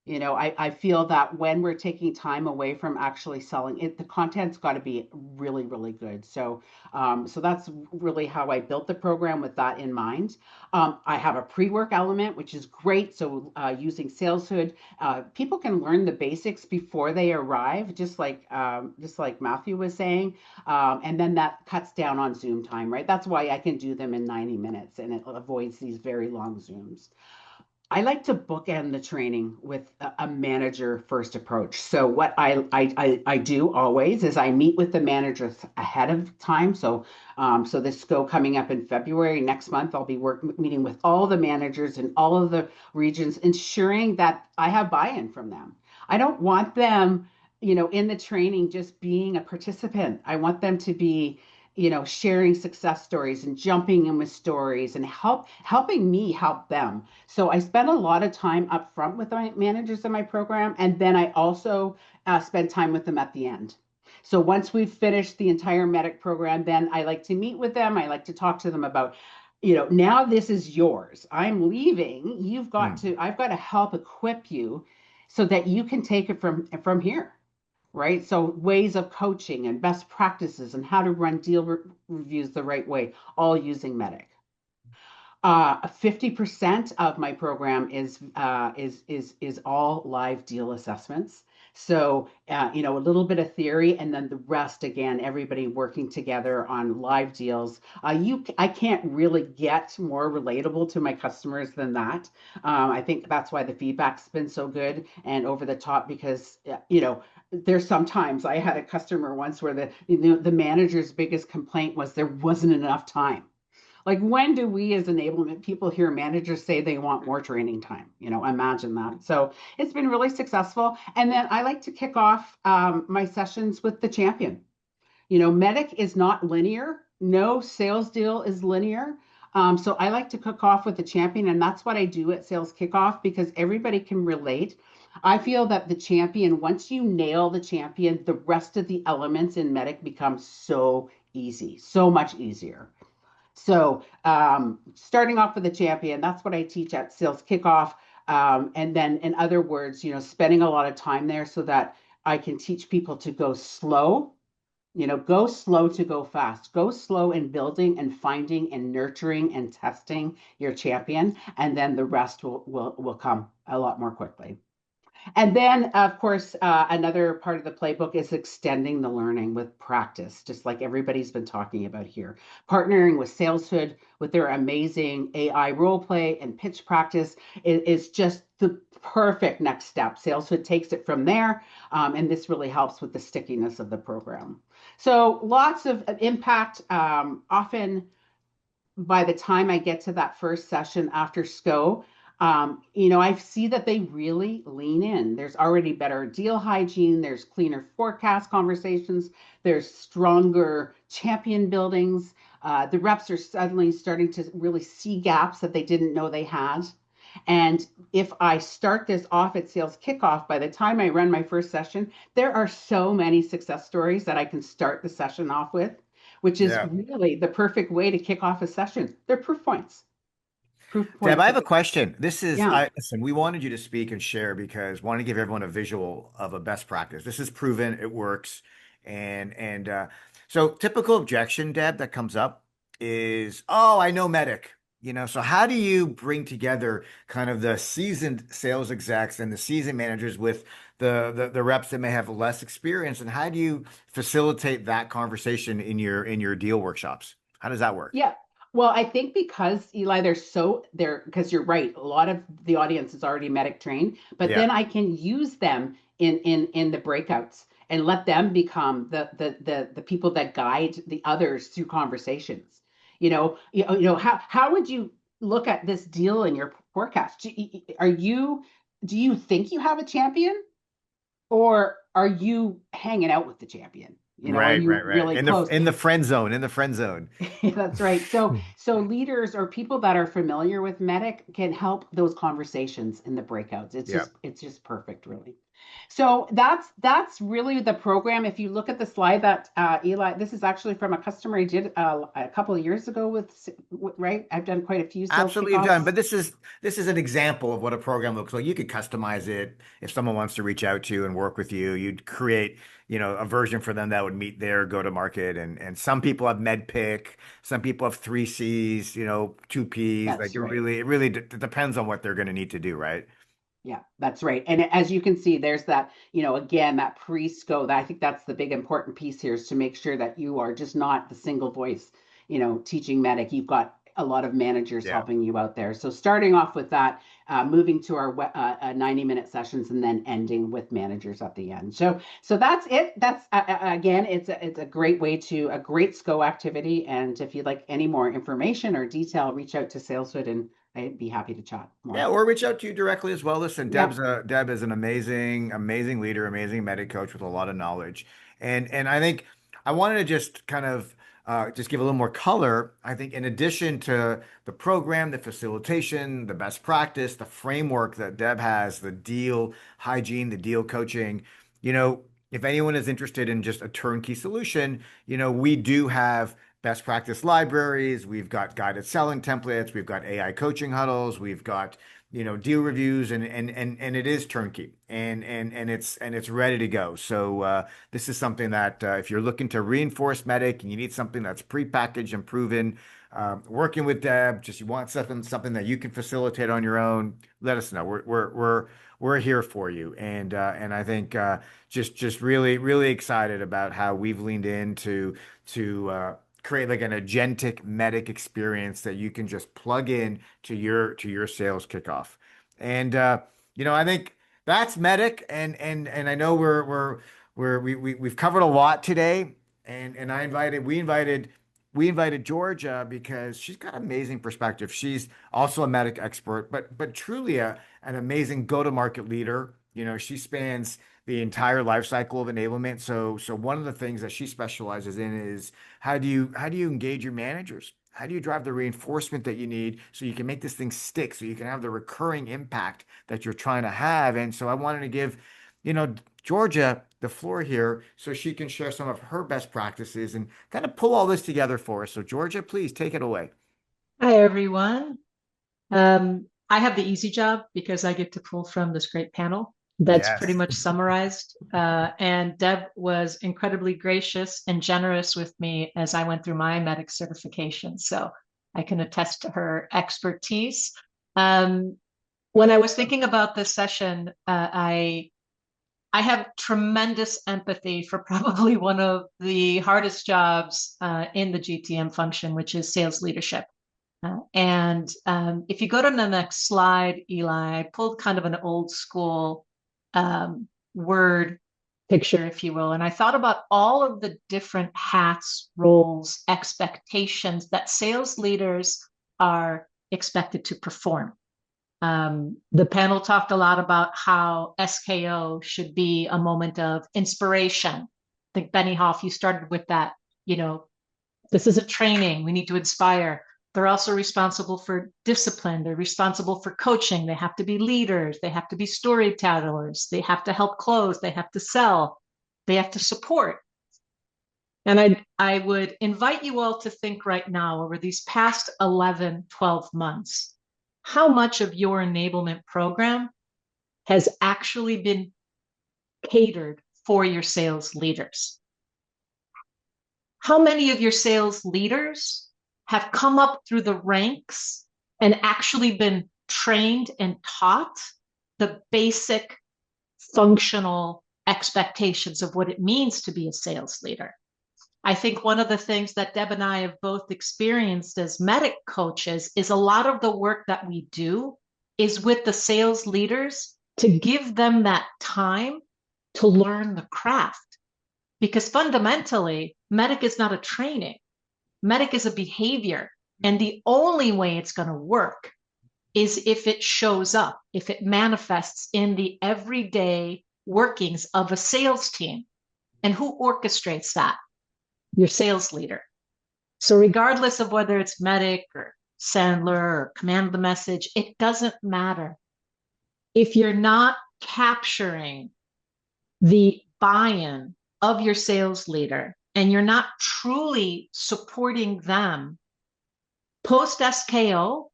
I feel that when we're taking time away from actually selling it, the content's got to be really, really good. So that's really how I built the program with that in mind. I have a pre-work element, which is great. So using SalesHood, people can learn the basics before they arrive, just like Matthew was saying, and then that cuts down on Zoom time, right? That's why I can do them in 90 minutes, and it avoids these very long Zooms. I like to bookend the training with a manager first approach. So what I do always is I meet with the managers ahead of time. So this SKO coming up in February next month, I'll be meeting with all the managers in all of the regions, ensuring that I have buy-in from them. I don't want them, in the training just being a participant. I want them to be sharing success stories and jumping in with stories and helping me help them. So I spend a lot of time up front with my managers in my program, and then I also spend time with them at the end. So once we've finished the entire medic program, then I like to meet with them. I like to talk to them about, now this is yours. I'm leaving. I've got to help equip you so that you can take it from here. Right? So ways of coaching and best practices and how to run deal reviews the right way, all using Medic. 50% of my program is all live deal assessments. So, a little bit of theory, and then the rest, again, everybody working together on live deals. I can't really get more relatable to my customers than that. I think that's why the feedback's been so good and over the top, because, there's sometimes I had a customer once where the manager's biggest complaint was there wasn't enough time. Like, when do we as enablement people hear managers say they want more training time? Imagine that. So it's been really successful. And then I like to kick off my sessions with the champion. Medic is not linear. No sales deal is linear. So I like to kick off with the champion, and that's what I do at Sales Kickoff, because everybody can relate. I feel that the champion, once you nail the champion, the rest of the elements in Medic become so easy, so much easier. So starting off with the champion, that's what I teach at Sales Kickoff. And then, in other words, spending a lot of time there so that I can teach people to go slow. Go slow to go fast. Go slow in building and finding and nurturing and testing your champion, and then the rest will come a lot more quickly. And then, of course, another part of the playbook is extending the learning with practice, just like everybody's been talking about here. Partnering with SalesHood with their amazing AI role play and pitch practice is just the perfect next step. SalesHood takes it from there, and this really helps with the stickiness of the program. So lots of impact. Often, by the time I get to that first session after SKO, I see that they really lean in. There's already better deal hygiene. There's cleaner forecast conversations. There's stronger champion buildings. The reps are suddenly starting to really see gaps that they didn't know they had. And if I start this off at Sales Kickoff, by the time I run my first session, there are so many success stories that I can start the session off with, which is really the perfect way to kick off a session. They're proof points. Deb, I have a question. Listen, we wanted you to speak and share because we want to give everyone a visual of a best practice. This is proven, it works. So typical objection, Deb, that comes up is, oh, I know Medic. So how do you bring together kind of the seasoned sales execs and the seasoned managers with the reps that may have less experience, and how do you facilitate that conversation in your deal workshops? How does that work? Yeah. Well, I think because Eli, because you're right, a lot of the audience is already Medic trained, but then I can use them in the breakouts and let them become the people that guide the others through conversations. How would you look at this deal in your forecast? Do you think you have a champion, or are you hanging out with the champion? Right. Really close? In the friend zone, That's right. So leaders or people that are familiar with Medic can help those conversations in the breakouts. It's just perfect, really. So that's really the program. If you look at the slide that Eli, this is actually from a customer I did a couple of years ago right? I've done quite a few sales Absolutely, you've done. kickoffs. But this is an example of what a program looks like. You could customize it if someone wants to reach out to you and work with you. You'd create, a version for them that would meet their go-to-market. And some people have med pick, some people have three C's, two P's. Like That's right. it really depends on what they're going to need to do, right? Yeah, that's right. And as you can see, there's that, again, that pre-SKO. I think that's the big important piece here is to make sure that you are just not the single voice, teaching medic. You've got a lot of managers Yeah. helping you out there. So starting off with that, moving to our 90-minute sessions and then ending with managers at the end. So that's it. That's again, it's a great way a great SKO activity. And if you'd like any more information or detail, reach out to SalesHood and I'd be happy to chat Yeah, more. or reach out to you directly as well. Listen, Yep. Deb is an amazing leader, amazing medic coach with a lot of knowledge. And I think I wanted to just kind of just give a little more color. I think in addition to the program, the facilitation, the best practice, the framework that Deb has, the deal hygiene, the deal coaching, you know, if anyone is interested in just a turnkey solution, we do have best practice libraries. We've got guided selling templates. We've got AI coaching huddles. We've got, deal reviews and it is turnkey and it's ready to go. So this is something that if you're looking to reinforce medic and you need something that's prepackaged and proven, working with Deb, just you want something that you can facilitate on your own, let us know. We're here for you. And I think just really excited about how we've leaned into to create like an agentic medic experience that you can just plug in to your sales kickoff. And I think that's medic and I know we've covered a lot today and we invited Georgia because she's got amazing perspective. She's also a medic expert, but truly an amazing go-to-market leader. She spans the entire life cycle of enablement. So one of the things that she specializes in is how do you engage your managers? How do you drive the reinforcement that you need so you can make this thing stick, so you can have the recurring impact that you're trying to have? And so I wanted to give, Georgia the floor here so she can share some of her best practices and kind of pull all this together for us. So Georgia, please take it away. Hi, everyone. I have the easy job because I get to pull from this great panel that's pretty Yes. much summarized. And Deb was incredibly gracious and generous with me as I went through my medic certification. So I can attest to her expertise. When I was thinking about this session, I have tremendous empathy for probably one of the hardest jobs in the GTM function, which is sales leadership. And if you go to the next slide, Eli, I pulled kind of an old school word picture, if you will. And I thought about all of the different hats, roles, expectations that sales leaders are expected to perform. The panel talked a lot about how SKO should be a moment of inspiration. I think Benny Hoff, you started with that. This is a training. We need to inspire. They're also responsible for discipline. They're responsible for coaching. They have to be leaders. They have to be storytellers. They have to help close. They have to sell. They have to support. And I would invite you all to think right now over these past 11, 12 months, how much of your enablement program has actually been catered for your sales leaders? How many of your sales leaders have come up through the ranks and actually been trained and taught the basic functional expectations of what it means to be a sales leader? I think one of the things that Deb and I have both experienced as medic coaches is a lot of the work that we do is with the sales leaders to give them that time to learn the craft. Because fundamentally, medic is not a training. Medic is a behavior. And the only way it's going to work is if it shows up, if it manifests in the everyday workings of a sales team. And who orchestrates that? Your sales leader. So regardless of whether it's medic or Sandler or command the message, it doesn't matter. If you're not capturing the buy-in of your sales leader and you're not truly supporting them post SKO,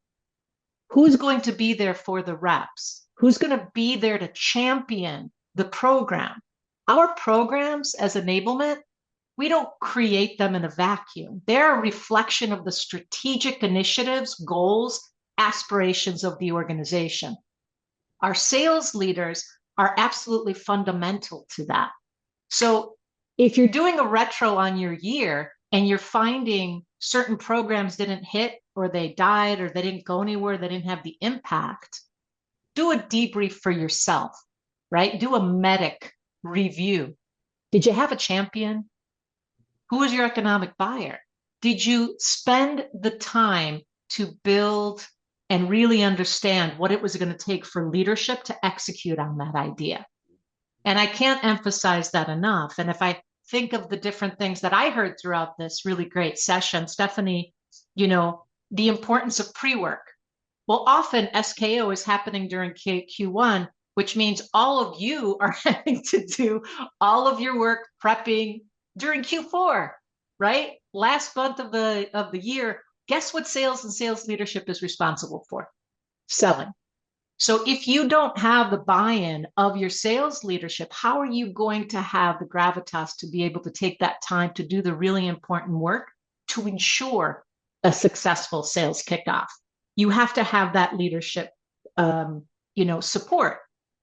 who's going to be there for the reps? Who's going to be there to champion the program? Our programs as enablement, we don't create them in a vacuum. They're a reflection of the strategic initiatives, goals, aspirations of the organization. Our sales leaders are absolutely fundamental to that. So if you're doing a retro on your year and you're finding certain programs didn't hit or they died or they didn't go anywhere, they didn't have the impact, do a debrief for yourself, right? Do a medic review. Did you have a champion? Who was your economic buyer? Did you spend the time to build and really understand what it was going to take for leadership to execute on that idea? And I can't emphasize that enough. And if I think of the different things that I heard throughout this really great session, Stephanie, the importance of pre-work. Well, often SKO is happening during Q1, which means all of you are having to do all of your work prepping during Q4, right? Last month of the year, guess what sales and sales leadership is responsible for? Selling. So if you don't have the buy-in of your sales leadership, how are you going to have the gravitas to be able to take that time to do the really important work to ensure a successful sales kickoff? You have to have that leadership, support.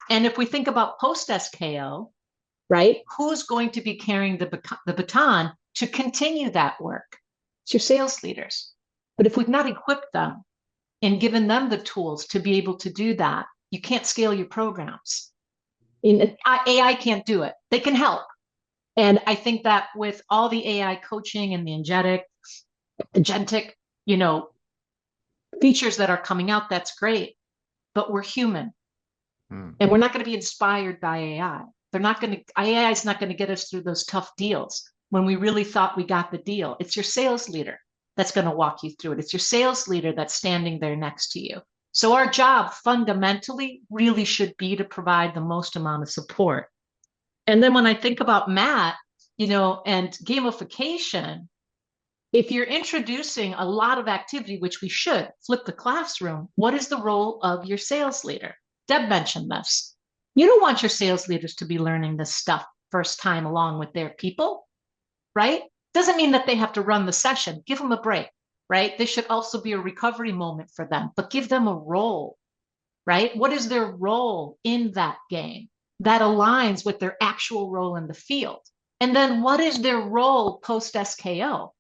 And if we think about post SKO, right, who's going to be carrying the baton to continue that work? It's your sales leaders. But if we've not equipped them and given them the tools to be able to do that, you can't scale your programs. AI can't do it. They can help. And I think that with all the AI coaching and the agentic, features that are coming out, that's great. But we're human. And we're not going to be inspired by AI. AI is not going to get us through those tough deals when we really thought we got the deal. It's your sales leader that's going to walk you through it. It's your sales leader that's standing there next to you. So our job fundamentally really should be to provide the most amount of support. And then when I think about Matt, and gamification, if you're introducing a lot of activity, which we should flip the classroom, what is the role of your sales leader? Deb mentioned this. You don't want your sales leaders to be learning this stuff first time along with their people, right? Doesn't mean that they have to run the session. Give them a break, right? This should also be a recovery moment for them, but give them a role, right? What is their role in that game that aligns with their actual role in the field? And then what is their role post SKO?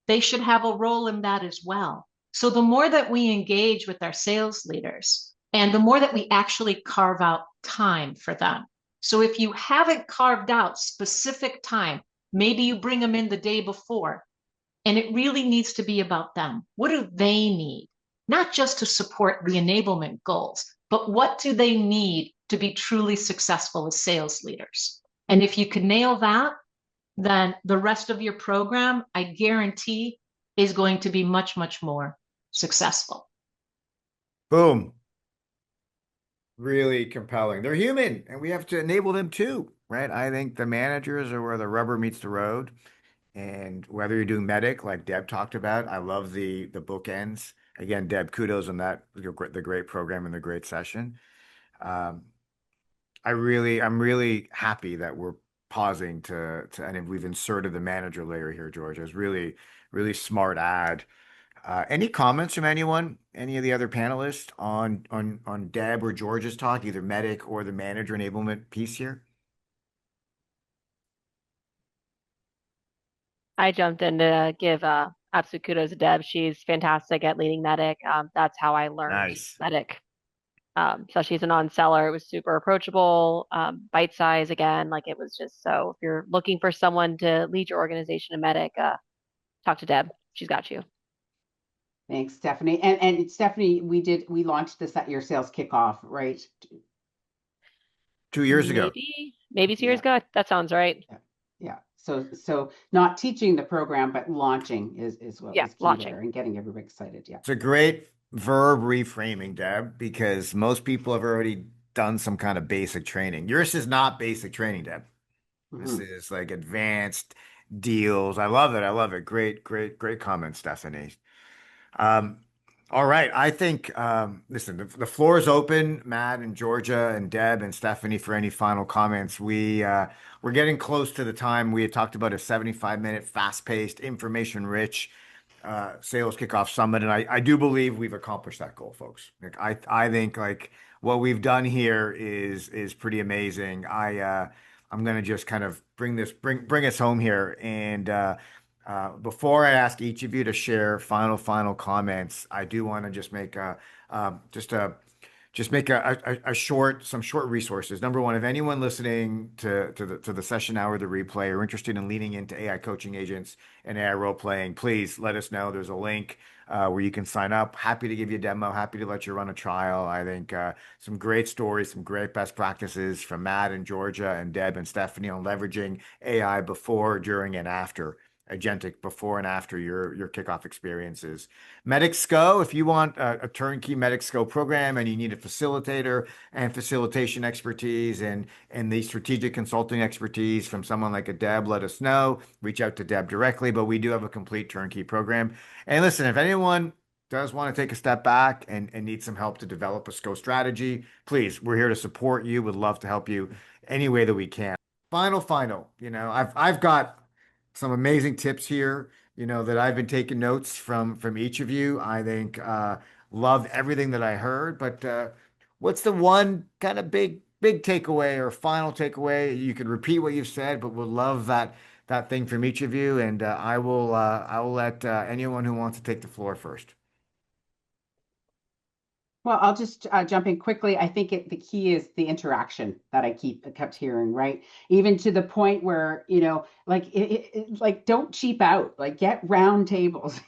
They should have a role in that as well. So the more that we engage with our sales leaders and the more that we actually carve out time for them. So if you haven't carved out specific time, maybe you bring them in the day before, and it really needs to be about them. What do they need? Not just to support the enablement goals, but what do they need to be truly successful as sales leaders? And if you can nail that, then the rest of your program, I guarantee, is going to be much, much more successful. Boom. Really compelling. They're human, and we have to enable them too, right? I think the managers are where the rubber meets the road. And whether you're doing medic, like Deb talked about, I love the bookends. Again, Deb, kudos on that, the great program and the great session. I'm really happy that we're pausing and we've inserted the manager layer here, George. It was really, really smart ad. Any comments from anyone, any of the other panelists on Deb or George's talk, either medic or the manager enablement piece here? I jumped in to give absolute kudos to Deb. She's fantastic at leading medic. That's how I learned medic. So she's a non-seller. It was super approachable, bite size again. Like it was just so. If you're looking for someone to lead your organization in medic, talk to Deb. She's got you. Thanks, Stephanie. And Stephanie, we launched this at your sales kickoff, right? 2 years ago. Maybe 2 years ago. That sounds right. Yeah. So not teaching the program, but launching is what was key launching there and getting everybody excited. Yeah. It's a great verb reframing, Deb, because most people have already done some kind of basic training. Yours is not basic training, Deb. This Mhm. is like advanced deals. I love it. I love it. Great, great, great comment, Stephanie. Um, all right. I think, listen, the floor is open, Matt and Georgia and Deb and Stephanie, for any final comments. We're getting close to the time we had talked about, a 75-minute, fast-paced, information-rich sales kickoff summit, and I do believe we've accomplished that goal, folks. Like I think like what we've done here is pretty amazing. I'm gonna just kind of bring us home here, and before I ask each of you to share final comments, I do want to just make just a just make some short resources. Number one, if anyone listening to the session now or the replay are interested in leaning into AI coaching agents and AI role playing, please let us know. There's a link where you can sign up. Happy to give you a demo. Happy to let you run a trial. I think some great stories, some great best practices from Matt and Georgia and Deb and Stephanie on leveraging AI before, during, and after. Agentic before and after your kickoff experiences. Medic SKO, if you want a turnkey Medic SKO program and you need a facilitator and facilitation expertise and the strategic consulting expertise from someone like a Deb, let us know. Reach out to Deb directly, but we do have a complete turnkey program. And listen, if anyone does want to take a step back and need some help to develop a SKO strategy, please, we're here to support you. Would love to help you any way that we can. Final, I've got some amazing tips here, that I've been taking notes from each of you. I think love everything that I heard, but what's the one kind of big takeaway or final takeaway? You can repeat what you've said, but we'll love that thing from each of you. And I will let anyone who wants to take the floor first. Well, I'll just jump in quickly. I think the key is the interaction that I kept hearing, right? Even to the point where, like like don't cheap out. Like get round tables,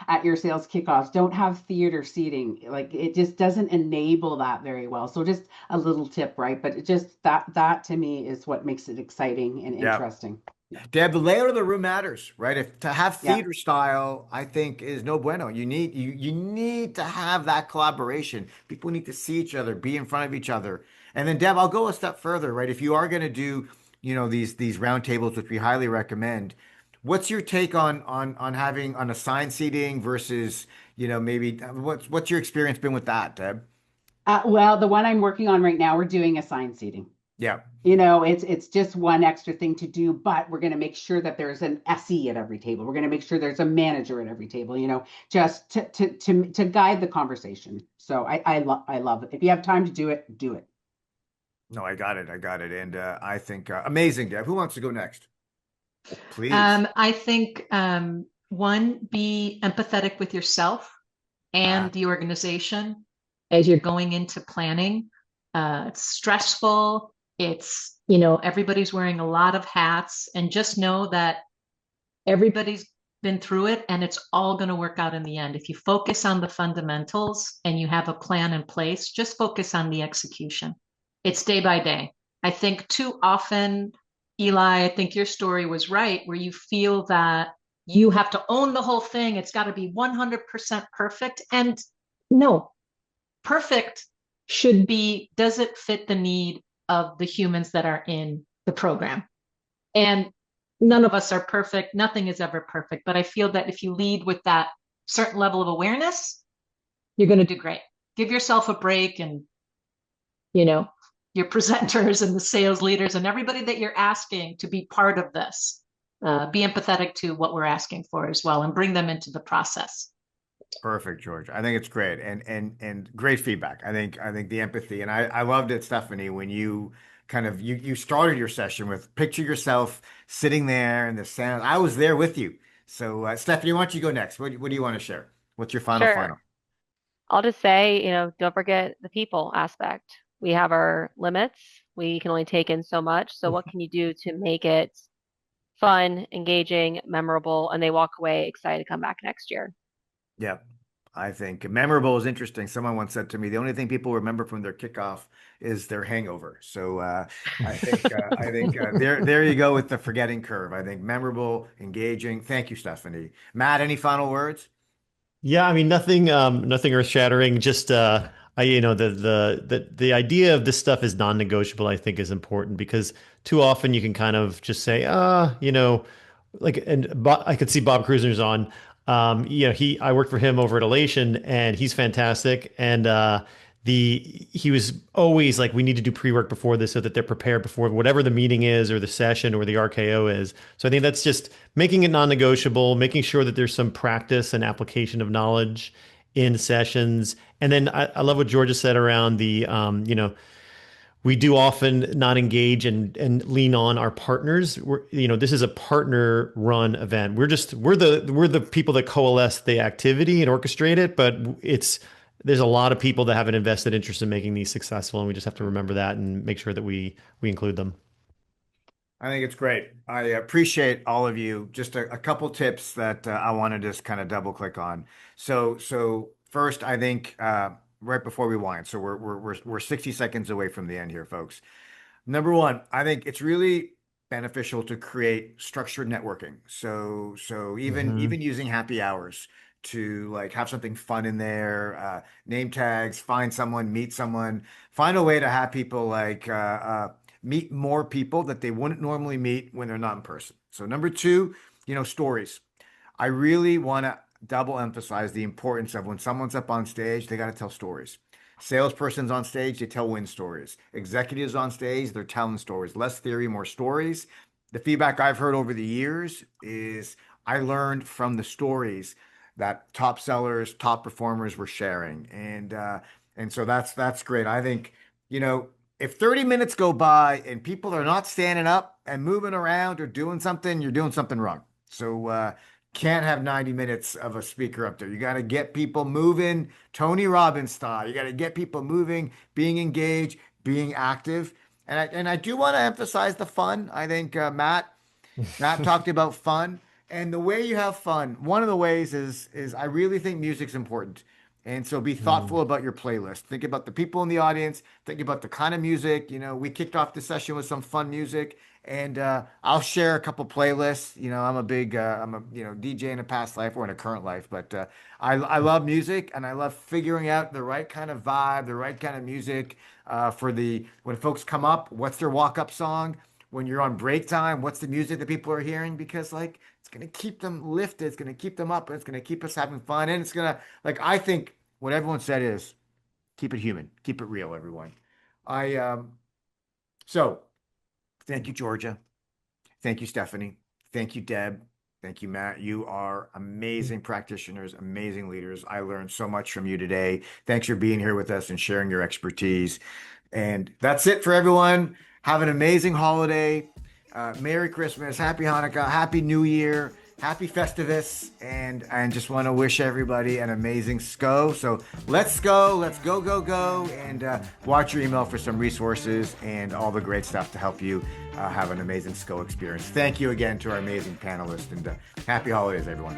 at your sales kickoffs. Don't have theater seating. Like it just doesn't enable that very well. So just a little tip, right? But it just that to me is what makes it exciting and Yeah. interesting. Deb, the layout of the room matters, right? If to have Yeah. theater style, I think is no bueno. You need to have that collaboration. People need to see each other, be in front of each other. And then Deb, I'll go a step further, right? If you are going to do, these round tables, which we highly recommend, what's your take on having on assigned seating versus, maybe what's your experience been with that, Deb? Well, the one I'm working on right now, we're doing assigned seating. Yeah. It's just one extra thing to do, but we're going to make sure that there's an SE at every table. We're going to make sure there's a manager at every table, just to guide the conversation. So I love it. If you have time to do it, do it. No, I got it. I got it. And I think amazing, Deb. Who wants to go next? Please. I think one, be empathetic with yourself and the organization as you're going into planning. It's stressful. It's, everybody's wearing a lot of hats, and just know that everybody's been through it and it's all going to work out in the end. If you focus on the fundamentals and you have a plan in place, just focus on the execution. It's day by day. I think too often, Eli, I think your story was right, where you feel that you have to own the whole thing. It's got to be 100% perfect. And no, perfect should be, does it fit the need of the humans that are in the program? And none of us are perfect. Nothing is ever perfect. But I feel that if you lead with that certain level of awareness, you're going to do great. Give yourself a break, and, your presenters and the sales leaders and everybody that you're asking to be part of this, be empathetic to what we're asking for as well, and bring them into the process. Perfect, George. I think it's great and great feedback. I think the empathy, and I loved it, Stephanie, when you kind of you started your session with picture yourself sitting there and the sound. I was there with you. So Stephanie, why don't you go next? What do you want to share? What's your final? Sure. I'll just say, don't forget the people aspect. We have our limits. We can only take in so much. So what can you do to make it fun, engaging, memorable, and they walk away excited to come back next year? Yeah. I think memorable is interesting. Someone once said to me, the only thing people remember from their kickoff is their hangover. So I think there you go with the forgetting curve. I think memorable, engaging. Thank you, Stephanie. Matt, any final words? Yeah, I mean, nothing earth shattering. Just The idea of this stuff is non-negotiable, I think, is important because too often you can kind of just say, I could see Bob Cruiser's on. I worked for him over at Elation, and he's fantastic. And he was always like, we need to do pre-work before this so that they're prepared before whatever the meeting is or the session or the RKO is. So I think that's just making it non-negotiable, making sure that there's some practice and application of knowledge in sessions. And then I love what Georgia said around we do often not engage and lean on our partners. This is a partner run event. We're the people that coalesce the activity and orchestrate it, but there's a lot of people that have an invested interest in making these successful, and we just have to remember that and make sure that we include them. I think it's great. I appreciate all of you. Just a couple tips that I want to just kind of double click on. So first, I think right before we wind, so we're 60 seconds away from the end here, folks. Number one, I think it's really beneficial to create structured networking. So even using happy hours to like have something fun in there, name tags, find someone, meet someone, find a way to have people like meet more people that they wouldn't normally meet when they're not in person. So number two, stories. I really want to double emphasize the importance of when someone's up on stage, they got to tell stories. Salesperson's on stage, they tell win stories. Executives on stage, they're telling stories. Less theory, more stories. The feedback I've heard over the years is I learned from the stories that top sellers, top performers were sharing. And so that's great. I think, if 30 minutes go by and people are not standing up and moving around or doing something, you're doing something wrong. So can't have 90 minutes of a speaker up there. You got to get people moving, Tony Robbins style. You got to get people moving, being engaged, being active. And I do want to emphasize the fun. I think Matt talked about fun. And the way you have fun, one of the ways is I really think music's important. And so be thoughtful about your playlist. Think about the people in the audience. Think about the kind of music. We kicked off the session with some fun music, and I'll share a couple playlists. I'm a big DJ in a past life or in a current life, but I love music, and I love figuring out the right kind of vibe, the right kind of music when folks come up. What's their walk-up song? When you're on break time, what's the music that people are hearing? Because it's going to keep them lifted. It's going to keep them up. It's going to keep us having fun. And it's going to, I think what everyone said is keep it human, keep it real, everyone. So thank you, Georgia. Thank you, Stephanie. Thank you, Deb. Thank you, Matt. You are amazing practitioners, amazing leaders. I learned so much from you today. Thanks for being here with us and sharing your expertise. And that's it for everyone. Have an amazing holiday. Merry Christmas, Happy Hanukkah, Happy New Year, Happy Festivus, and just want to wish everybody an amazing SKO. So let's go, and watch your email for some resources and all the great stuff to help you have an amazing SKO experience. Thank you again to our amazing panelists, and happy holidays, everyone.